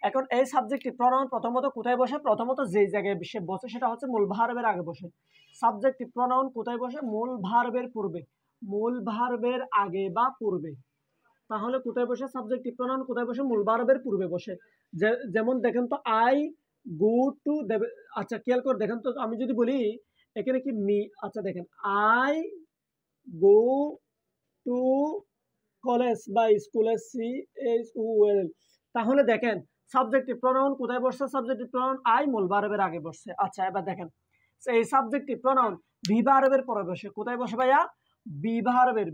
Speaker 1: এখন এই সাবজেক্টিভ প্রনাউন প্রথমত কোথায় বসে? প্রথমত যে জায়গায় বসে সেটা হচ্ছে মূল ভার্বের আগে বসে। সাবজেক্টিভ প্রনাউন কোথায় বসে? মূল ভার্বের পূর্বে, মূল ভার্বের আগে বা পূর্বে। তাহলে কোথায় বসে সাবজেক্টিভ প্রনাউন? কোথায় বসে? মূল ভার্বের পূর্বে বসে। যেমন দেখেন তো আই গো টু, আচ্ছা খেয়াল করে দেখেন তো, আমি যদি বলি এখানে কি মি, আচ্ছা দেখেন আই গো টু কলেজ বা স্কুলে, CHUL, তাহলে দেখেন সাবজেক্টিভ প্রনাউন কোথায় বসছে? সাবজেক্টিভ প্রনাউন আই মূল ভার্বের আগে বসছে। আচ্ছা এবার দেখেন এই সাবজেক্টিভ প্রনাউন বি ভার্বের পরে বসে, কোথায় বসে ভাইয়া? বি ভার্বের,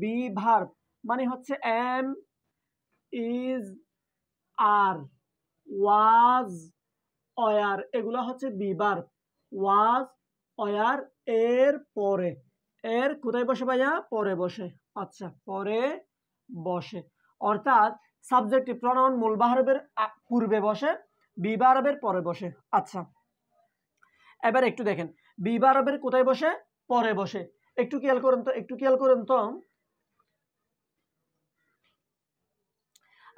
Speaker 1: বি ভার্ব মানে হচ্ছে am, is, are, was, were, এগুলো হচ্ছে বি ভার্ব। ওয়াজ, অয়ার এর পরে, এর কোথায় বসে ভাইয়া? পরে বসে। আচ্ছা পরে বসে, অর্থাৎ সাবজেক্টিভ প্রনাউন মূল ভার্বের পূর্বে বসে, বি ভার্বের পরে বসে। আচ্ছা এবার একটু দেখেন বি ভার্বের কোথায় বসে? পরে বসে। একটু খেয়াল করুন তো, একটু খেয়াল করুন তো,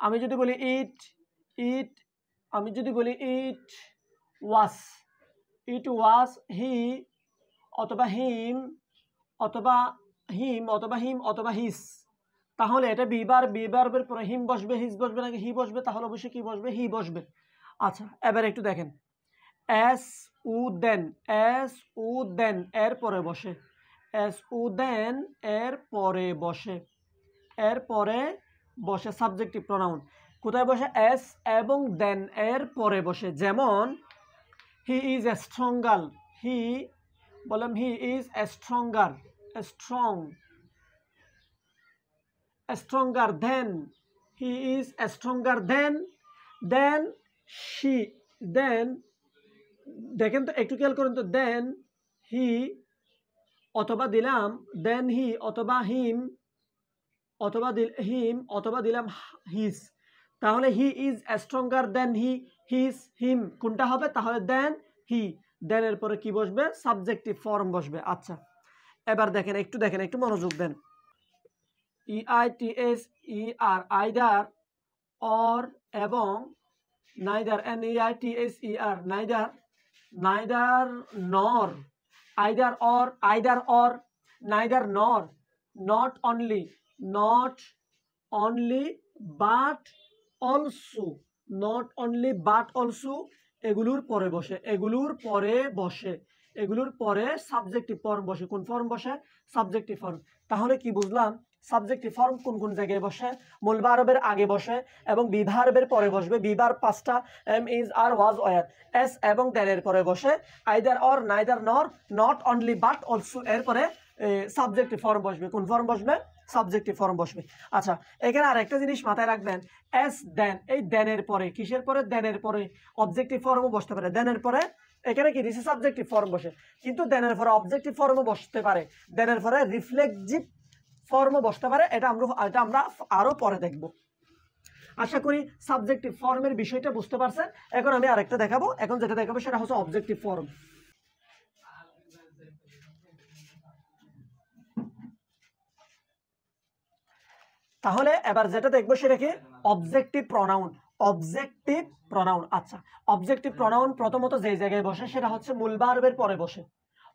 Speaker 1: আমি যদি বলি ইট, আমি যদি বলি ইট ওয়াজ হি অথবা হিম অথবা হিস, তাহলে এটা বি ভার্বের পরে হিম বসবে, হিস বসবে নাকি হি বসবে? তাহলে অবশ্যই কি বসবে? হি বসবে। আচ্ছা এবার একটু দেখেন এস উ দেন এর পরে বসে, এর পরে বসে, এর পরে বসে সাবজেক্টিভ প্রনাউন কোথায় বসে? এস এবং দেন এর পরে বসে। যেমন he is a strong girl, he বললাম he is a stronger than, he is a stronger than she, then দেখেন তো একটু খেয়াল করুন তো, দেন হি অথবা দিলাম দেন হি অথবা হিম অথবা দিলাম হিস, তাহলে হি ইজ স্ট্রঙ্গার দেন হিম কোনটা হবে? তাহলে দেন হি, দেন এর পরে কি বসবে? সাবজেক্টিভ ফর্ম বসবে। আচ্ছা এবার দেখেন একটু মনোযোগ দেন। EITHER আইদার, অর এবং নাইদার, NEITHER নাইদার নর, either or neither nor, not only but also, এগুলোর পরে সাবজেক্টিভ ফর্ম বসে। কোন ফর্ম বসে? Subjective form. তাহলে কি বুঝলাম? সাবজেক্টিভ ফর্ম কোন জায়গায় বসে? মূল ভার্বের আগে বসে এবং বি ভার্বের পরে বসবে। বি ভার্ব 5টা, am, is, are, was, were, as এবং দেন এর পরে বসে। Either or, neither nor, not only but also এর পরে সাবজেক্টিভ ফর্ম বসবে। কোন ফর্ম বসবে? সাবজেক্টিভ ফর্ম বসবে। আচ্ছা, এখানে আর একটা জিনিস মাথায় রাখবেন, এস দেন, এই দেনের পরে কিসের পরে? দেনের পরে অবজেক্টিভ ফর্মও বসতে পারে। দেনের পরে এখানে কি দিছে? সাবজেক্টিভ ফর্ম বসে, কিন্তু দেনের পরে অবজেক্টিভ ফর্মও বসতে পারে, দেনের পরে রিফ্লেক্সিভ ফর্মও বসতে পারে। এটা আমরা আরো পরে দেখব। আশা করি সাবজেক্টিভ ফর্মের বিষয়টা বুঝতে পারছেন। এখন আমি আরেকটা দেখাবো। এখন যেটা দেখাবো সেটা হচ্ছে অবজেক্টিভ ফর্ম। তাহলে এবার যেটা দেখবো সেটা কি? Objective pronoun. Objective pronoun. আচ্ছা, অবজেক্টিভ প্রনাউন প্রথমত যে জায়গায় বসে সেটা হচ্ছে মূল ভার্বের পরে বসে।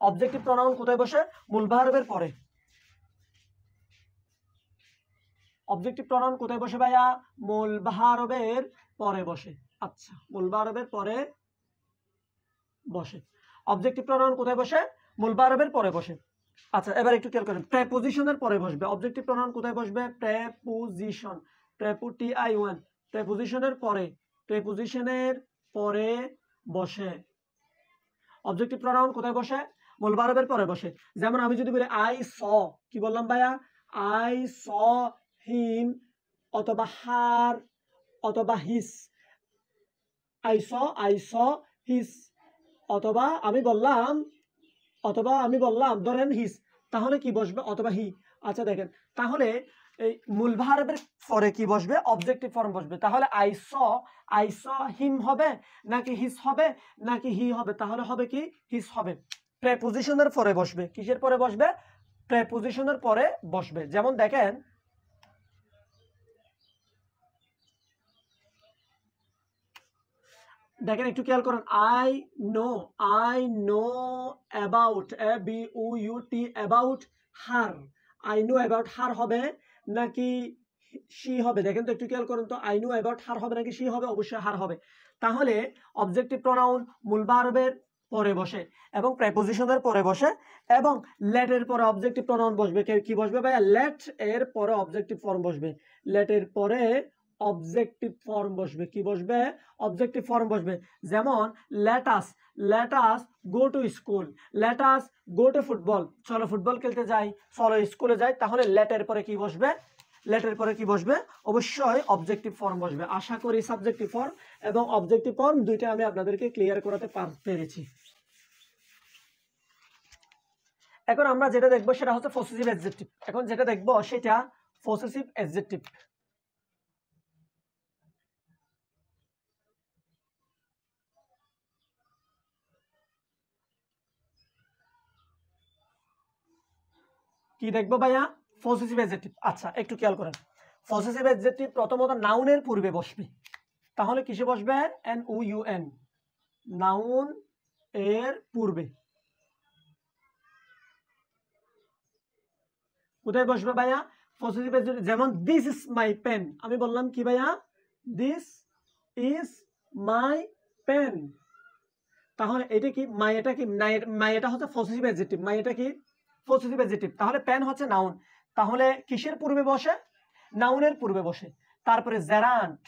Speaker 1: অবজেক্টিভ প্রনাউন কোথায় বসে? মূল ভার্বের পরে। অবজেক্টিভ প্রনাউন কোথায় বসে ভাইয়া? মূল ভার্বের পরে বসে। আচ্ছা, মূল ভার্বের পরে বসে। অবজেক্টিভ প্রনাউন কোথায় বসে? মূল ভার্বের পরে বসে। আচ্ছা, এবার একটু খেয়াল করেন, প্রেপোজিশনের পরে বসবে। অবজেক্টিভ প্রনাউন কোথায় বসবে? প্রেপোজিশন, প্রেপোটিআই1, প্রেপোজিশনের পরে, প্রেপোজিশনের পরে বসে। অবজেক্টিভ প্রনাউন কোথায় বসে? মূল ভার্বের পরে বসে। যেমন আমি যদি বলি আই স, কি বললাম ভাইয়া? আই স হিম, অথবা হার, অথবা হিস। আই স হিস, অথবা আমি বললাম ধরেন হিস, তাহলে কি বসবে? অথবা হি। আচ্ছা দেখেন, তাহলে এই মূল ভার্বের পরে কি বসবে? অবজেক্টিভ ফর্ম বসবে। তাহলে আই স হিম হবে নাকি হিস হবে নাকি হি হবে? তাহলে হবে কি? হিস হবে। প্রেপোজিশনের পরে বসবে। কিসের পরে বসবে? প্রেপোজিশনের পরে বসবে। যেমন দেখেন, একটু খেয়াল করেন, I know about, about her. I know about her হবে নাকি শি হবে? দেখেন তো, একটু খেয়াল করুন তো, আই নো অ্যাবাউট হার হবে নাকি শি হবে? অবশ্যই হার হবে। তাহলে অবজেক্টিভ প্রনাউন মূল ভার্বের পরে বসে এবং প্রেপোজিশনের পরে বসে, এবং লেট এর পরে অবজেক্টিভ প্রনাউন বসবে। কি বসবে ভাইয়া? লেট এর পরে অবজেক্টিভ ফর্ম বসবে। লেট এর পরে অবজেক্টিভ ফর্ম বসবে। কি বসবে? অবজেক্টিভ ফর্ম বসবে। যেমন let us go to school, let us go to football, চলো ফুটবল খেলতে যাই, চলো স্কুলে যাই। তাহলে লেটের পরে কি বসবে? লেটের পরে কি বসবে? অবশ্যই অবজেক্টিভ ফর্ম বসবে। আশা করি সাবজেক্টিভ ফর্ম এবং অবজেক্টিভ ফর্ম দুইটা আমি আপনাদেরকে ক্লিয়ার করাতে পেরেছি। এখন আমরা যেটা দেখবো সেটা হচ্ছে পসেসিভ অ্যাডজেক্টিভ। এখন যেটা দেখবো সেটা পসেসিভ অ্যাডজেক্টিভ। কি দেখবো ভাইয়া? Possessive adjective. আচ্ছা, একটু খেয়াল করেন, পসেসিভ অ্যাডজেক্টিভ প্রথমত নাউনের পূর্বে বসবে। তাহলে কিসে বসবে? NOUN, নাউন এর পূর্বে। কোথায় বসবে ভাইয়া? Possessive adjective. যেমন দিস ইজ মাই পেন, আমি বললাম কি ভাইয়া? This is my pen. তাহলে এটা কি? এটা কি? এটা হচ্ছে পসেসিভ অ্যাডজেক্টিভ। এটা কি? Possessive adjective. তাহলে পেন হচ্ছে নাউন। তাহলে কিসের পূর্বে বসে? নাউনের পূর্বে বসে। তারপরে জেরান্ট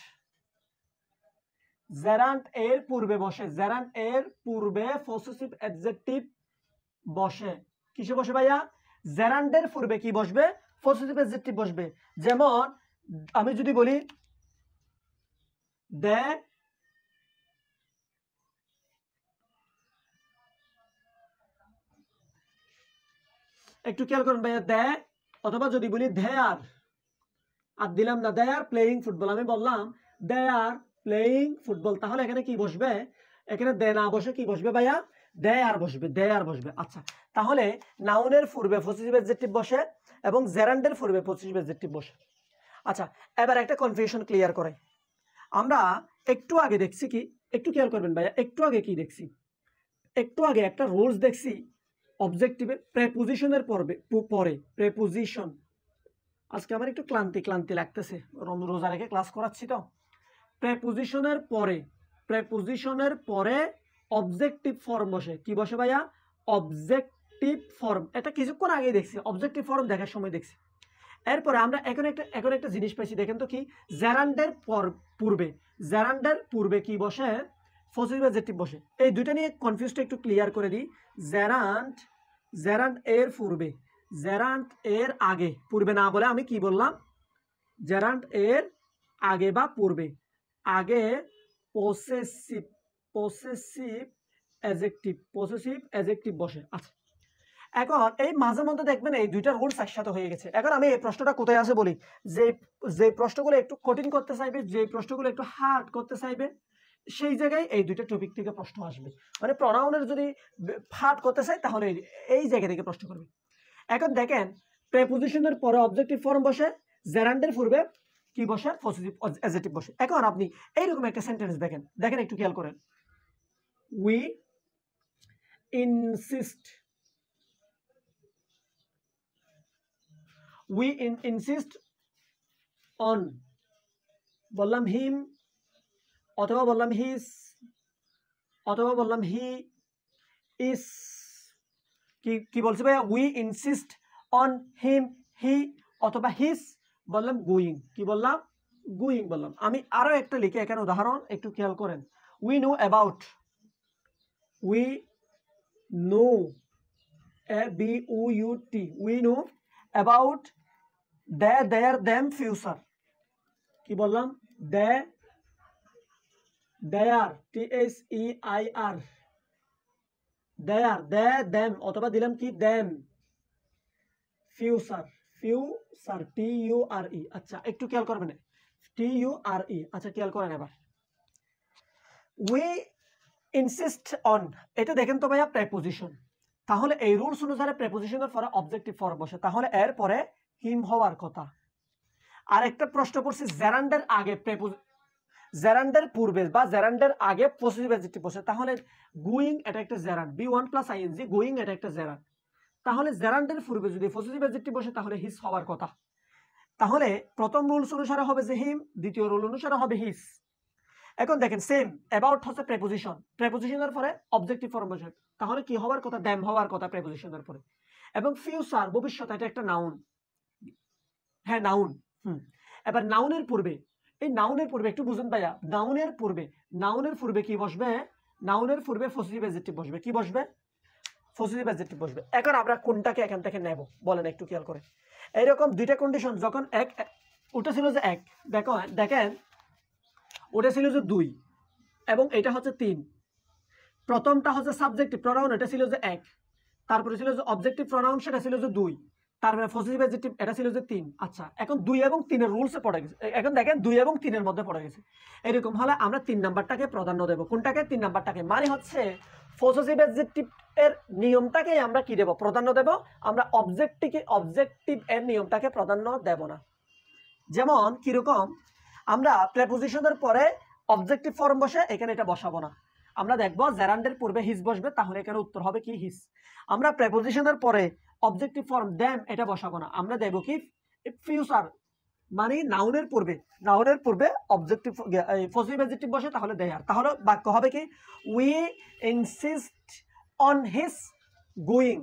Speaker 1: এর পূর্বে বসে। জেরান্ট এর পূর্বে পসেসিভ অ্যাডজেক্টিভ বসে। কিসে বসে ভাইয়া? জেরান্টের পূর্বে কি বসবে? পসেসিভ অ্যাডজেক্টিভ বসবে। যেমন আমি যদি বলি দে, একটু খেয়াল করুন ভাইয়া, দে, অথবা যদি বলি দে আর দিলাম না, দে আর প্লেয়িং ফুটবল, আমি বললাম দে আর প্লেয়িং ফুটবল। তাহলে এখানে কি বসবে? এখানে দে না বসে কি বসবে ভাইয়া? দে আর বসবে। আচ্ছা, তাহলে নাউনের পূর্বে পসেসিভ অ্যাডজেক্টিভ বসে এবং জেরান্ডের পূর্বে পসেসিভ অ্যাডজেক্টিভ বসে। আচ্ছা, এবার একটা কনফিউশন ক্লিয়ার করে। আমরা একটু আগে দেখছি কি, একটু খেয়াল করবেন ভাইয়া, একটু আগে কি দেখছি? একটু আগে একটা রুলস দেখছি, অবজেক্টিভে প্রেপোজিশনের পরে প্রেপোজিশন। আজকে আমার একটু ক্লান্তি লাগতেছে, রোজা রেখে ক্লাস করাচ্ছি তো। প্রেপোজিশনের পরে অবজেক্টিভ ফর্ম বসে। কি বসে ভাইয়া? Objective form. এটা কিছুক্ষণ আগে দেখছি, অবজেক্টিভ ফর্ম দেখার সময় দেখছি। এরপরে আমরা এখন একটা জিনিস পাইছি, দেখেন তো কি? জেরান্ডের পূর্বে কি বসে? পসেসিভ অ্যাডজেক্টিভ বসে। এই দুইটা নিয়ে কনফিউজটা একটু ক্লিয়ার করে দিই। জেরান্ট এর পূর্বে জেরান্ট এর আগে, পূর্বে না বলে আমি কি বললাম, জেরান্ট এর আগে বা পূর্বে, আগে পসেসিভ অ্যাডজেক্টিভ বসে। আচ্ছা, এখন এই মাঝে মধ্যে দেখবেন এই দুইটা রুলস একসাথে হয়ে গেছে। এখন আমি এই প্রশ্নটা কোথায় আসে বলি, যে প্রশ্নগুলো একটু কঠিন করতে চাইবে, যে প্রশ্নগুলো একটু হার্ড করতে চাইবে, সেই জায়গায় এই দুইটা টপিক থেকে প্রশ্ন আসবে। মানে প্রনাউনের যদি হার্ড করতে চাই তাহলে এই জায়গা থেকে প্রশ্ন করবে। এখন দেখেন, প্রেপোজিশনের পরে অবজেক্টিভ ফর্ম বসে, জেরান্ডের পূর্বে কি বসে, পজিটিভ অ্যাডজেক্টিভ বসে। এখন আপনি এইরকম একটা সেন্টেন্স দেখেন, একটু খেয়াল করেন, উই ইনসিস্ট অন, বললাম হিম, অথবা বললাম হিস, অথবা বললাম হি ইস, কি বলছে ভাইয়া, উই ইনসিস্ট অন হিম, হি, অথবা হিস, বললাম গোয়িং, কি বললাম, গোয়িং বললাম। আমি আরো একটা লিখে এখানে উদাহরণ একটু খেয়াল করেন, we know about, we know, ABOUT, we know about there them future, কি বললাম, দেয়ার, THEIR, দেয়ার, দেম, অথবা দিলাম কি, দেম, ফিউচার, TURE। আচ্ছা, একটু খেয়াল করবেন, TURE। আচ্ছা, খেয়াল করেন এবার, উই ইনসিস্ট অন, এটা দেখেন তো ভাইয়া প্রেপোজিশন, তাহলে এই রুলস অনুসারে প্রেপোজিশনের পরে অবজেক্টিভ ফর্ম বসে, তাহলে এর পরে হিম হওয়ার কথা। আর একটা প্রশ্ন করছি, জেরান্ডের আগে জেরান্ডের পূর্বে বা জেরান্ডের আগে পজিটিভ অ্যাডজেক্টিভ বসে, তাহলে গোয়িং এটা একটা জেরান্ড, B1 + ING, গোয়িং এটা একটা জেরান্ড, তাহলে জেরান্ডের পূর্বে যদি পজিটিভ অ্যাডজেক্টিভ বসে তাহলে হিস হওয়ার কথা। তাহলে প্রথম রুলস অনুসারে হবে যে হিম, দ্বিতীয় রুল অনুসারে হবে হিস। এখন দেখেন, সেম অ্যাবাউট হচ্ছে প্রেপোজিশন, প্রেপোজিশনের পরে অবজেক্টিভ ফর্ম বসে, তাহলে কি হওয়ার কথা, দ্যাম হওয়ার কথা প্রেপোজিশনের পরে। এবং ফিউচার, ভবিষ্যৎ, এটা একটা নাউন, হ্যাঁ নাউন। এবার নাউনের পূর্বে, এই নাউনের পূর্বে একটু বুঝুন ভাইয়া, নাউনের পূর্বে কি বসবে, নাউনের পূর্বে পজিটিভ অ্যাডজেক্টিভ বসবে, কি বসবে, পজিটিভ অ্যাডজেক্টিভ বসবে। এখন আমরা কোনটাকে এখান থেকে নেব বলেন, একটু খেয়াল করে। এইরকম দুইটা কন্ডিশন, যখন ওটা ছিল যে এক, দেখেন ওটা ছিল যে 2 এবং এটা হচ্ছে 3, প্রথমটা হচ্ছে সাবজেক্টিভ প্রনাউন, এটা ছিল যে 1, তারপরে ছিল যে অবজেক্টিভ প্রনাউন, সেটা ছিল যে 2, তারপরে পজিটিভ অ্যাডজেক্টিভ, এটা ছিল যে 3। আচ্ছা, এখন 2 এবং 3 এর রুলসে পড়ে গেছে, এখন দেখেন 2 এবং 3 এর মধ্যে পড়ে গেছে। এরকম হলে আমরা 3 নাম্বারটাকে প্রাধান্য দেব, কোনটাকে, 3 নাম্বারটাকে, মানে হচ্ছে পজিটিভ অ্যাডজেক্টিভ এর নিয়মটাকে আমরা কি দেব, প্রাধান্য দেব, আমরা অবজেক্টিভ এর নিয়মটাকে প্রাধান্য দেব না। যেমন কিরকম, আমরা প্রেপোজিশনের পরে অবজেক্টিভ ফর্ম বসে, এখানে এটা বসাবো না, আমরা দেখবো জেরান্ডের পূর্বে হিস বসবে, তাহলে এখানে উত্তর হবে কি, হিস। আমরা প্রেপোজিশনের পরে অবজেক্টিভ ফর্ম দেম, এটা বসাবো না, আমরা দেব কি, ফিউচার, মানে নাউনের পূর্বে অবজেক্টিভ পজিটিভ অ্যাডজেক্টিভ বসে, তাহলে দেয়ার, তাহলে বাক্য হবে কি, we insist on his going,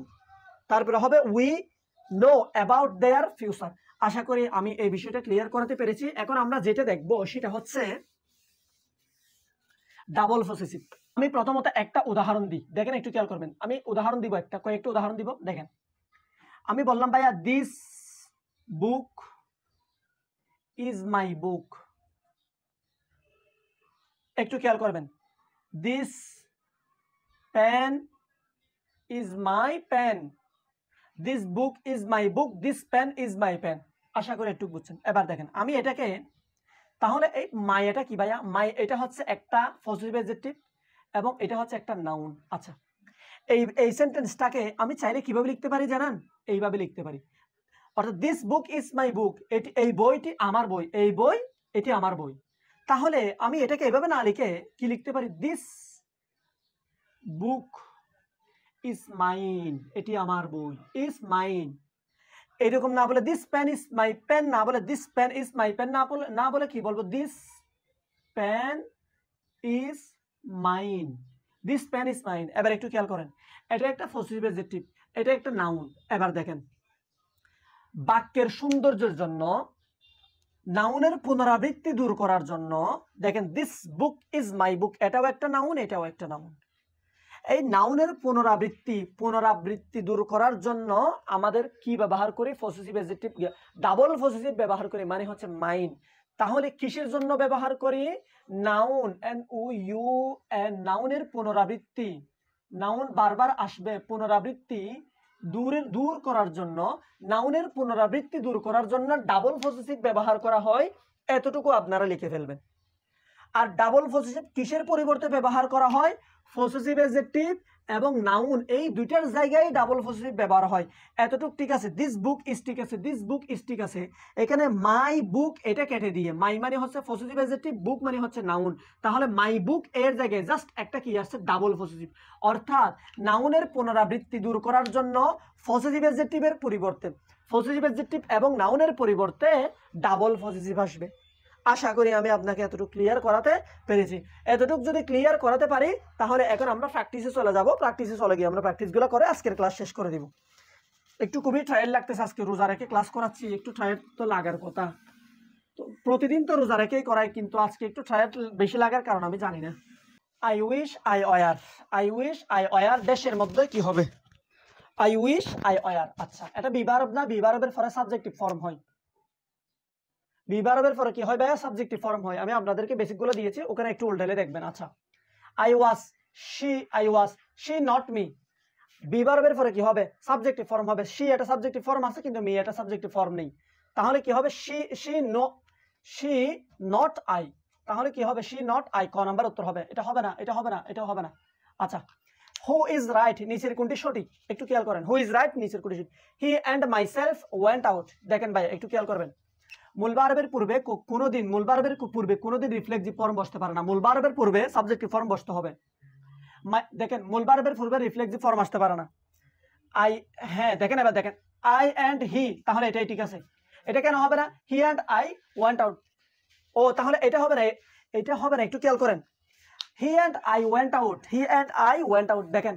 Speaker 1: তারপরে হবে we know about their future. আশা করি আমি এই বিষয়টা ক্লিয়ার করাতে পেরেছি। এখন আমরা যেটা দেখব সেটা হচ্ছে ডাবল পসেসিভ। আমি প্রথমত একটা উদাহরণ দিই, দেখেন একটু খেয়াল করবেন, আমি উদাহরণ দিব, কয়েকটা উদাহরণ দিব। দেখেন, আমি বললাম ভাইয়া, দিস বুক ইজ মাই বুক, একটু খেয়াল করবেন, this pen is my pen, this book is my book, this pen is my pen. আশা করি একটু বুঝছেন। এবার দেখেন, আমি এটাকে, তাহলে এই মাই এটা কি ভাইয়া, মাই এটা হচ্ছে একটা পজিটিভ অ্যাডজেক্টিভ এবং এটা হচ্ছে একটা নাউন। আচ্ছা, এই সেন্টেন্সটাকে আমি চাইলে কিভাবে লিখতে পারি জানেন, এইভাবে লিখতে পারি, অর্থাৎ দিস বুক ইজ মাই বুক, এই বইটি আমার বই, এই বই এটি আমার বই। তাহলে আমি এটাকে এভাবে না লিখে কি লিখতে পারি, দিস বুক ইজ মাইন, এটি আমার বই, ইজ মাইন। এরকম না বলে this pen is my pen, না বলে this pen is my pen, না বলে কি বলবো, this pen is mine, this pen is mine. এবার একটু খেয়াল করেন, এটা একটা পজিটিভ অ্যাডজেক্টিভ, এটা একটা নাউন। এবার দেখেন, বাক্যের সৌন্দর্যের জন্য, নাউনের পুনরাবৃত্তি দূর করার জন্য, দেখেন দিস বুক ইজ মাই বুক, এটাও একটা নাউন, এটাও একটা নাউন। এই নাউনের পুনরাবৃত্তি দূর করার জন্য আমাদের কি ব্যবহার করি? পসেসিভ অ্যাডজেক্টিভ, ডাবল পসেসিভ ব্যবহার করি, মানে হচ্ছে মাইন। তাহলে কিসের জন্য ব্যবহার করি? নাউন, নাউনের পুনরাবৃত্তি, নাউন বারবার আসবে, পুনরাবৃত্তি দূর করার জন্য, নাউনের পুনরাবৃত্তি দূর করার জন্য ডাবল পসেসিভ ব্যবহার করা হয়। এতটুকু আপনারা লিখে ফেলবেন। আর ডাবল পসেসিভ কিসের পরিবর্তে ব্যবহার করা হয়? পসেসিভ অ্যাডজেক্টিভ এবং নাউন, এই দুইটার জায়গায় ডাবল পসেসিভ ব্যবহার হয়। এতটুকু ঠিক আছে। দিস বুক ইজ ঠিক আছে, দিস বুক ইজ ঠিক আছে। এখানে মাই বুক এটা কেটে দিয়ে, মাই মানে হচ্ছে পসেসিভ অ্যাডজেক্টিভ, বুক মানে হচ্ছে নাউন। তাহলে মাই বুক এর জায়গায় জাস্ট একটা কি আসছে? Double possessive. অর্থাৎ নাউনের পুনরাবৃত্তি দূর করার জন্য পসেসিভ অ্যাডজেক্টিভের পরিবর্তে, পসেসিভ অ্যাডজেক্টিভ এবং নাউনের পরিবর্তে ডাবল পসেসিভ আসবে। আশা করি আমি আপনাকে এতটুকু ক্লিয়ার করাতে পেরেছি। এতটুকু যদি ক্লিয়ার করাতে পারি তাহলে এখন আমরা প্র্যাকটিসে চলে যাব। প্র্যাকটিসে চলে গিয়ে আমরা প্র্যাকটিসগুলো করে আজকের ক্লাস শেষ করে দিব। একটু খুবই ট্রায়াল লাগতেছে, আজকে রোজা রেখে ক্লাস করাচ্ছি, একটু ট্রায়াল তো লাগার কথা। তো প্রতিদিন তো রোজা রেখেই করাই, কিন্তু আজকে একটু ট্রায়াল বেশি লাগার কারণ আমি জানি না। I wish I were, I wish I were দেশের মধ্যে কি হবে? I wish I were. আচ্ছা, এটা বিভার্ব না? বিভার্বের পরে সাবজেক্টিভ ফর্ম হয়। বিভার্বের পরে কি হয় ভাইয়া? সাবজেক্টিভ ফর্ম হয়। আমি আপনাদেরকে বেসিকগুলো দিয়েছি, ওখানে একটু উল্টালে দেখবেন। আচ্ছা, I was, she not me. বিভার্বের পরে কি হবে? সাবজেক্টিভ ফর্ম হবে। শি এটা সাবজেক্টিভ ফর্ম আছে, কিন্তু মি এটা সাবজেক্টিভ ফর্ম নেই। তাহলে কি হবে? She not I. তাহলে কি হবে? She not I. ক নাম্বার উত্তর হবে। এটা হবে না, এটা হবে না, এটাও হবে না। আচ্ছা, হু ইজ রাইট, নিচের কোনটি সঠিক? একটু খেয়াল করেন। হু ইজ রাইট, নিচের কোনটি সঠিক? He and myself went out. দেখেন ভাই, একটু খেয়াল করবেন। মূল ভার্বের পূর্বে কোনোদিন রিফ্লেক্সিভ ফর্ম বসতে পারে না। মূল ভার্বের পূর্বে সাবজেক্টিভ ফর্ম বসতে হবে। দেখেন, মূল ভার্বের পূর্বে রিফ্লেক্সিভ ফর্ম আসতে পারে না। হ্যাঁ দেখেন, এবার দেখেন, আই অ্যান্ড হি, তাহলে এটাই ঠিক আছে। এটা কেন হবে না? He and I went out. ও তাহলে এটা হবে না, এটা হবে না। একটু খেয়াল করেন, হি and I went out, he and I went out. দেখেন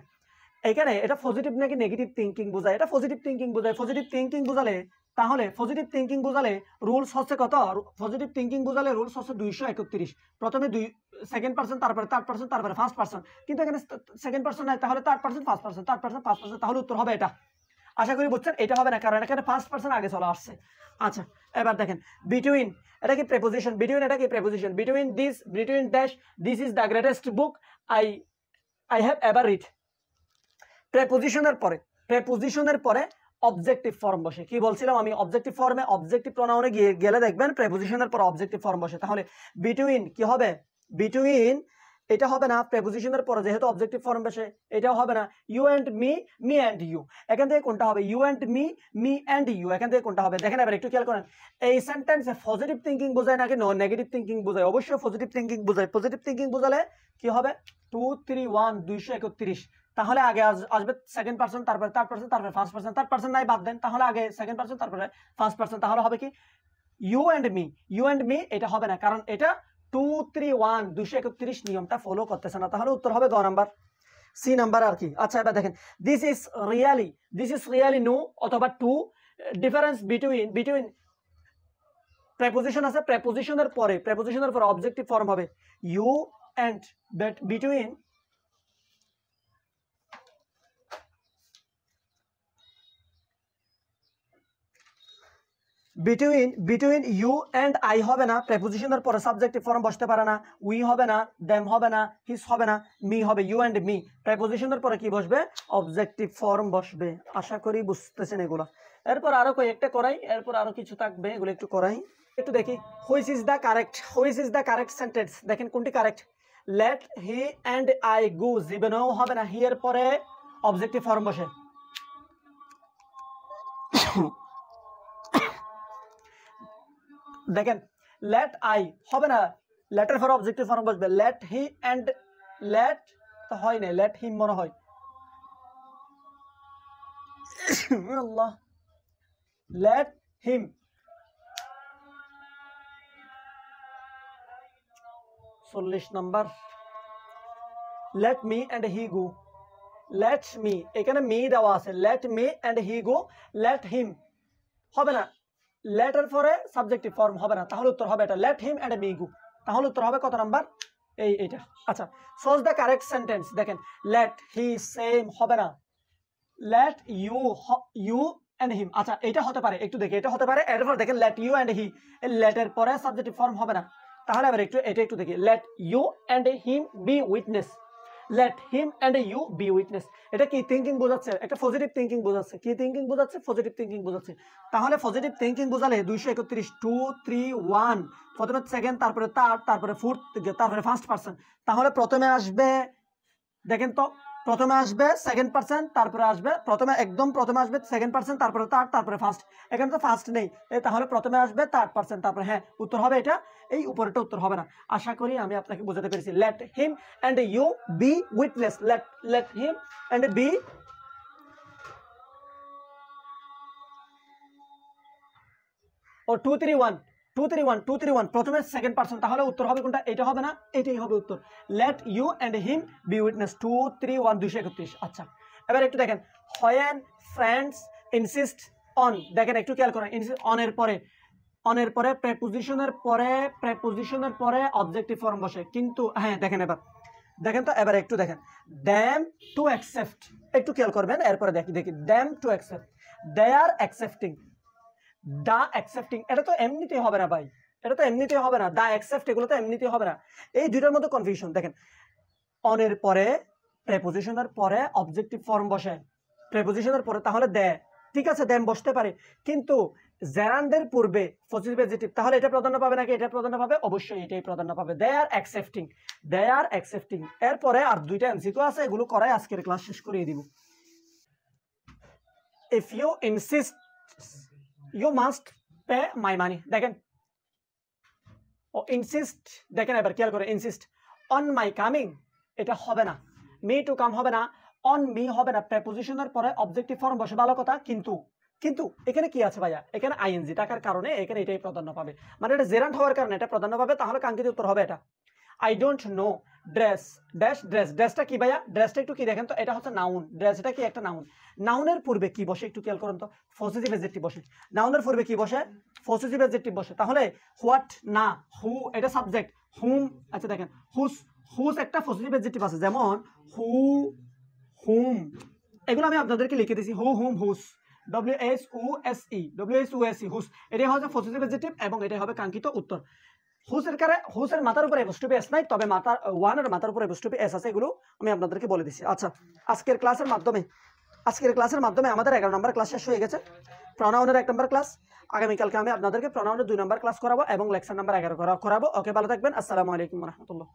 Speaker 1: এখানে এটা পজিটিভ নাকি নেগেটিভ থিঙ্কিং বোঝায়? এটা পজিটিভ থিঙ্কিং বোঝায়। পজিটিভ থিঙ্কিং বোঝালে, তাহলে পজিটিভ থিঙ্কিং বোঝালে রুলস হচ্ছে কত? পজিটিভ থিঙ্কিং বোঝালে রুলস হচ্ছে 231। প্রথমে সেকেন্ড পার্সন, তারপরে থার্ড পার্সন, তারপরে ফার্স্ট পার্সন। কিন্তু এখানে সেকেন্ড পার্সন নাই, তাহলে third person, first person, third person, first person. তাহলে উত্তর হবে এটা। আশা করি বুঝছেন। এটা হবে না, কারণ এখানে ফার্স্ট পার্সন আগে চলে আসছে। আচ্ছা, এবার দেখেন, বিটুইন এটা কি প্রেপোজিশন? বিটুইন এটা কি preposition? Between dash this is the greatest book I have ever read. প্রেপোজিশনের পরে অবজেক্টিভ ফর্ম বসে। কি বলছিলাম আমি? অবজেক্টিভ ফর্মে, অবজেক্টিভ প্রোনাউনে গেলে দেখবেন প্রেপোজিশনের পর অবজেক্টিভ ফর্ম বসে। তাহলে বিটুইন কি হবে? বিটুইন এটা হবে না, প্রেপোজিশনের পরে যেহেতু অবজেক্টিভ ফর্ম বসে এটাও হবে না। You and me, me and you, এখান থেকে কোনটা হবে? You and me, me and you, এখান থেকে কোনটা হবে? দেখেন এবার একটু খেয়াল করেন, এই সেন্টেন্সে পজিটিভ থিঙ্কিং বোঝায় নাকি নেগেটিভ থিঙ্কিং বোঝায়? অবশ্যই পজিটিভ থিঙ্কিং বোঝায়। পজিটিভ থিঙ্কিং বোঝালে কি হবে? 2 3 1 231। তাহলে আগে আসবে সেকেন্ড পার্সন, তারপরে থার্ড পার্সন, তারপরে ফার্স্ট পার্সন। থার্ড পার্সন নাই, বাদ দেন। তাহলে আগে সেকেন্ড পার্সন, তারপরে ফার্স্ট পার্সন। তাহলে হবে কি? You and me. এটা হবে না, কারণ এটা 2 3 1 231 নিয়মটা ফলো করতেছে না। তাহলে উত্তর হবে গ নাম্বার, সি নাম্বার আর কি। আচ্ছা, এবার দেখেন, দিস ইজ রিয়ালি নো অথবা টু। ডিফারেন্স বিটুইন প্রেপোজিশন আছে, প্রেপোজিশনের পরে অবজেক্টিভ ফর্ম হবে you and, but between you and I হবে না, প্রেপোজিশনের পরে সাবজেক্টিভ ফর্ম বসতে পারে না। উই হবে না, দেম হবে না, হিস হবে না, মি হবে। ইউ অ্যান্ড মি, প্রেপোজিশনের পরে কি বসবে? অবজেক্টিভ ফর্ম বসবে। আশা করি বুঝতেছেন এগুলো। এরপর আরো কয়েকটা করাই, এরপর আরো কিছু থাকবে, এগুলো একটু করাই। একটু দেখি, which is the correct sentence. দেখেন কোনটি correct? Let he and I go, জীবনেও হবে না, হি এর পরে অবজেক্টিভ ফর্ম বসে। দেখেন, লেট আই হবে না, লেটের পরে অবজেক্টিভ ফর্ম বসবে। লেট হি অ্যান্ড, লেট তো হয় না, লেট হিম মনে হয়। আল্লাহ, লেট হিম, চল্লিশ number. Let me and he go, let me, এখানে মি দেওয়া আছে, let me and he go, let him হবে না, লেটের পরে সাবজেক্টিভ ফর্ম হবে না। তাহলে উত্তর হবে এটা, let him and me go. তাহলে উত্তর হবে কত নাম্বার? এইটা। আচ্ছা, সোজ দ্য কারেক্ট সেন্টেন্স। দেখেন লেট হি সেম হবে না, লেট ইউ এন্ড হিম। আচ্ছা, এটা হতে পারে, একটু দেখি, এটা হতে পারে। এরপর দেখেন লেট ইউ এন্ড হি, লেটের পরে সাবজেক্টিভ ফর্ম হবে না। তাহলে এবার এটা একটু দেখি, let you and him be witness, let him and you be witness. এটা কি থিঙ্কিং বোঝাচ্ছে? একটা পজিটিভ থিঙ্কিং বোঝাচ্ছে। কি থিঙ্কিং বোঝাচ্ছে? পজিটিভ থিঙ্কিং বোঝাচ্ছে। তাহলে পজিটিভ থিঙ্কিং বোঝালে 231, 2, 3, 1, প্রথমে সেকেন্ড, তারপরে থার্ড, তারপরে ফোর্থ, তারপরে ফার্স্ট পারসন। তাহলে প্রথমে আসবে, দেখেন তো, প্রথমে আসবে সেকেন্ড পারসন, তারপরে আসবে প্রথমে আসবে সেকেন্ড পারসন, তারপরে থার্ড, তারপরে ফার্স্ট। এখানে তো ফার্স্ট নেই, তাহলে প্রথমে আসবে থার্ড পারসন, তারপরে হ্যাঁ উত্তর হবে এটা। এই উপরেটা উত্তর হবে না। আশা করি আমি আপনাকে বোঝাতে পেরেছি। Let him and you be witness, let him and be ও 2, 3, 1, 2, 3, 1, 2, 3, 1 প্রথমে সেকেন্ড পারসন। তাহলে উত্তর হবে কোনটা? এটা হবে না, এটাই হবে উত্তর। Let you and him be witness, 2, 3, 1, 231। আচ্ছা, এবার একটু দেখেন, হোয়েন ফ্রেন্ডস ইনসিস্ট অন, দেখেন একটু খেয়াল করেন, অনের পরে প্রেপোজিশনের পরে অবজেক্টিভ ফর্ম বসে। কিন্তু হ্যাঁ দেখেন, দেখেন তো, এবার একটু দেখেন, দ্যাম টু অ্যাকসেপ্ট, একটু খেয়াল করবেন। এরপরে দেখি them to accept, they are accepting, the accepting, এটা তো এমনিতেই হবে না ভাই, এটা তো এমনিতেই হবে না। দা অ্যাকসেপ্ট, এগুলো তো এমনিতেই হবে না। এই দুইটার মধ্যে কনফিউশন। দেখেন, অনের পরে প্রেপোজিশনের পরে অবজেক্টিভ ফর্ম বসে, প্রেপোজিশনের পরে, তাহলে দে, ঠিক আছে, দেম বসতে পারে, কিন্তু জেরান্ডের পূর্বে পজিটিভ অ্যাডজেক্টিভ, তাহলে এটা প্রাধান্য পাবে নাকি এটা প্রাধান্য পাবে? অবশ্যই এটাই প্রাধান্য পাবে। They are accepting, they are accepting. এরপরে আর দুইটা এমসিকিউ আছে, এগুলো করাই আজকের ক্লাস শেষ করিয়ে দিব। If you insist you must pay my money, দেখেন ও ইনসিস্ট, দেখেন এবার খেয়াল করে, ইনসিস্ট অন মাই কামিং, এটা হবে না। মি টু কাম হবে না, অন মি হবে না, প্রেপোজিশনের পরে অবজেক্টিভ ফর্ম বসে, ভালো কথা। কিন্তু এখানে কি আছে ভাইয়া? এখানে আইএনজি থাকার কারণে এখানে এটাই প্রাধান্য পাবে, মানে এটা জেরান্ট হওয়ার কারণে এটা প্রাধান্য পাবে। তাহলে কাঙ্ক্ষিত উত্তর হবে এটা। I don't know dress dash dress, ড্রেসটা কি ভাইয়া? ড্রেসটা একটু কি দেখেন তো, এটা হচ্ছে নাউন। ড্রেস এটা কি? একটা নাউন। নাউনের পূর্বে কি বসে একটু খেয়াল করেন তো, পজিটিভ অ্যাডজেক্টিভ বসে। নাউনের পূর্বে কি বসে? পজিটিভ অ্যাডজেক্টিভ বসে। তাহলে হোয়াট না হু, এটা সাবজেক্ট। হুম, আচ্ছা দেখেন, হুস একটা পজিটিভ অ্যাডজেক্টিভ আছে, যেমন হু, হুম, এগুলো আমি আপনাদেরকে লিখে দিয়েছি। হু, হুম, হুস, WSUSE, হুস, এটাই হচ্ছে পজিটিভ অ্যাডজেক্টিভ এবং এটাই হবে কাঙ্ক্ষিত উত্তর। হুসের মাথার উপরে এপোস্ট্রফি এস নাই, তবে ওয়ানের মাথার উপরে এপোস্ট্রফি এস আছে, এগুলো আমি আপনাদেরকে বলে দিচ্ছি। আচ্ছা, আজকের ক্লাসের মাধ্যমে আমাদের 11 নম্বর ক্লাস শেষ হয়ে গেছে। প্রনাউনের 1 নম্বর ক্লাস, আগামীকালকে আমি আপনাদেরকে প্রনাউনের 2 নম্বর ক্লাস করাবো এবং লেকচার নাম্বার 11 করাবো। ওকে, ভালো থাকবেন। আসসালামু আলাইকুম ওয়া রাহমাতুল্লাহ।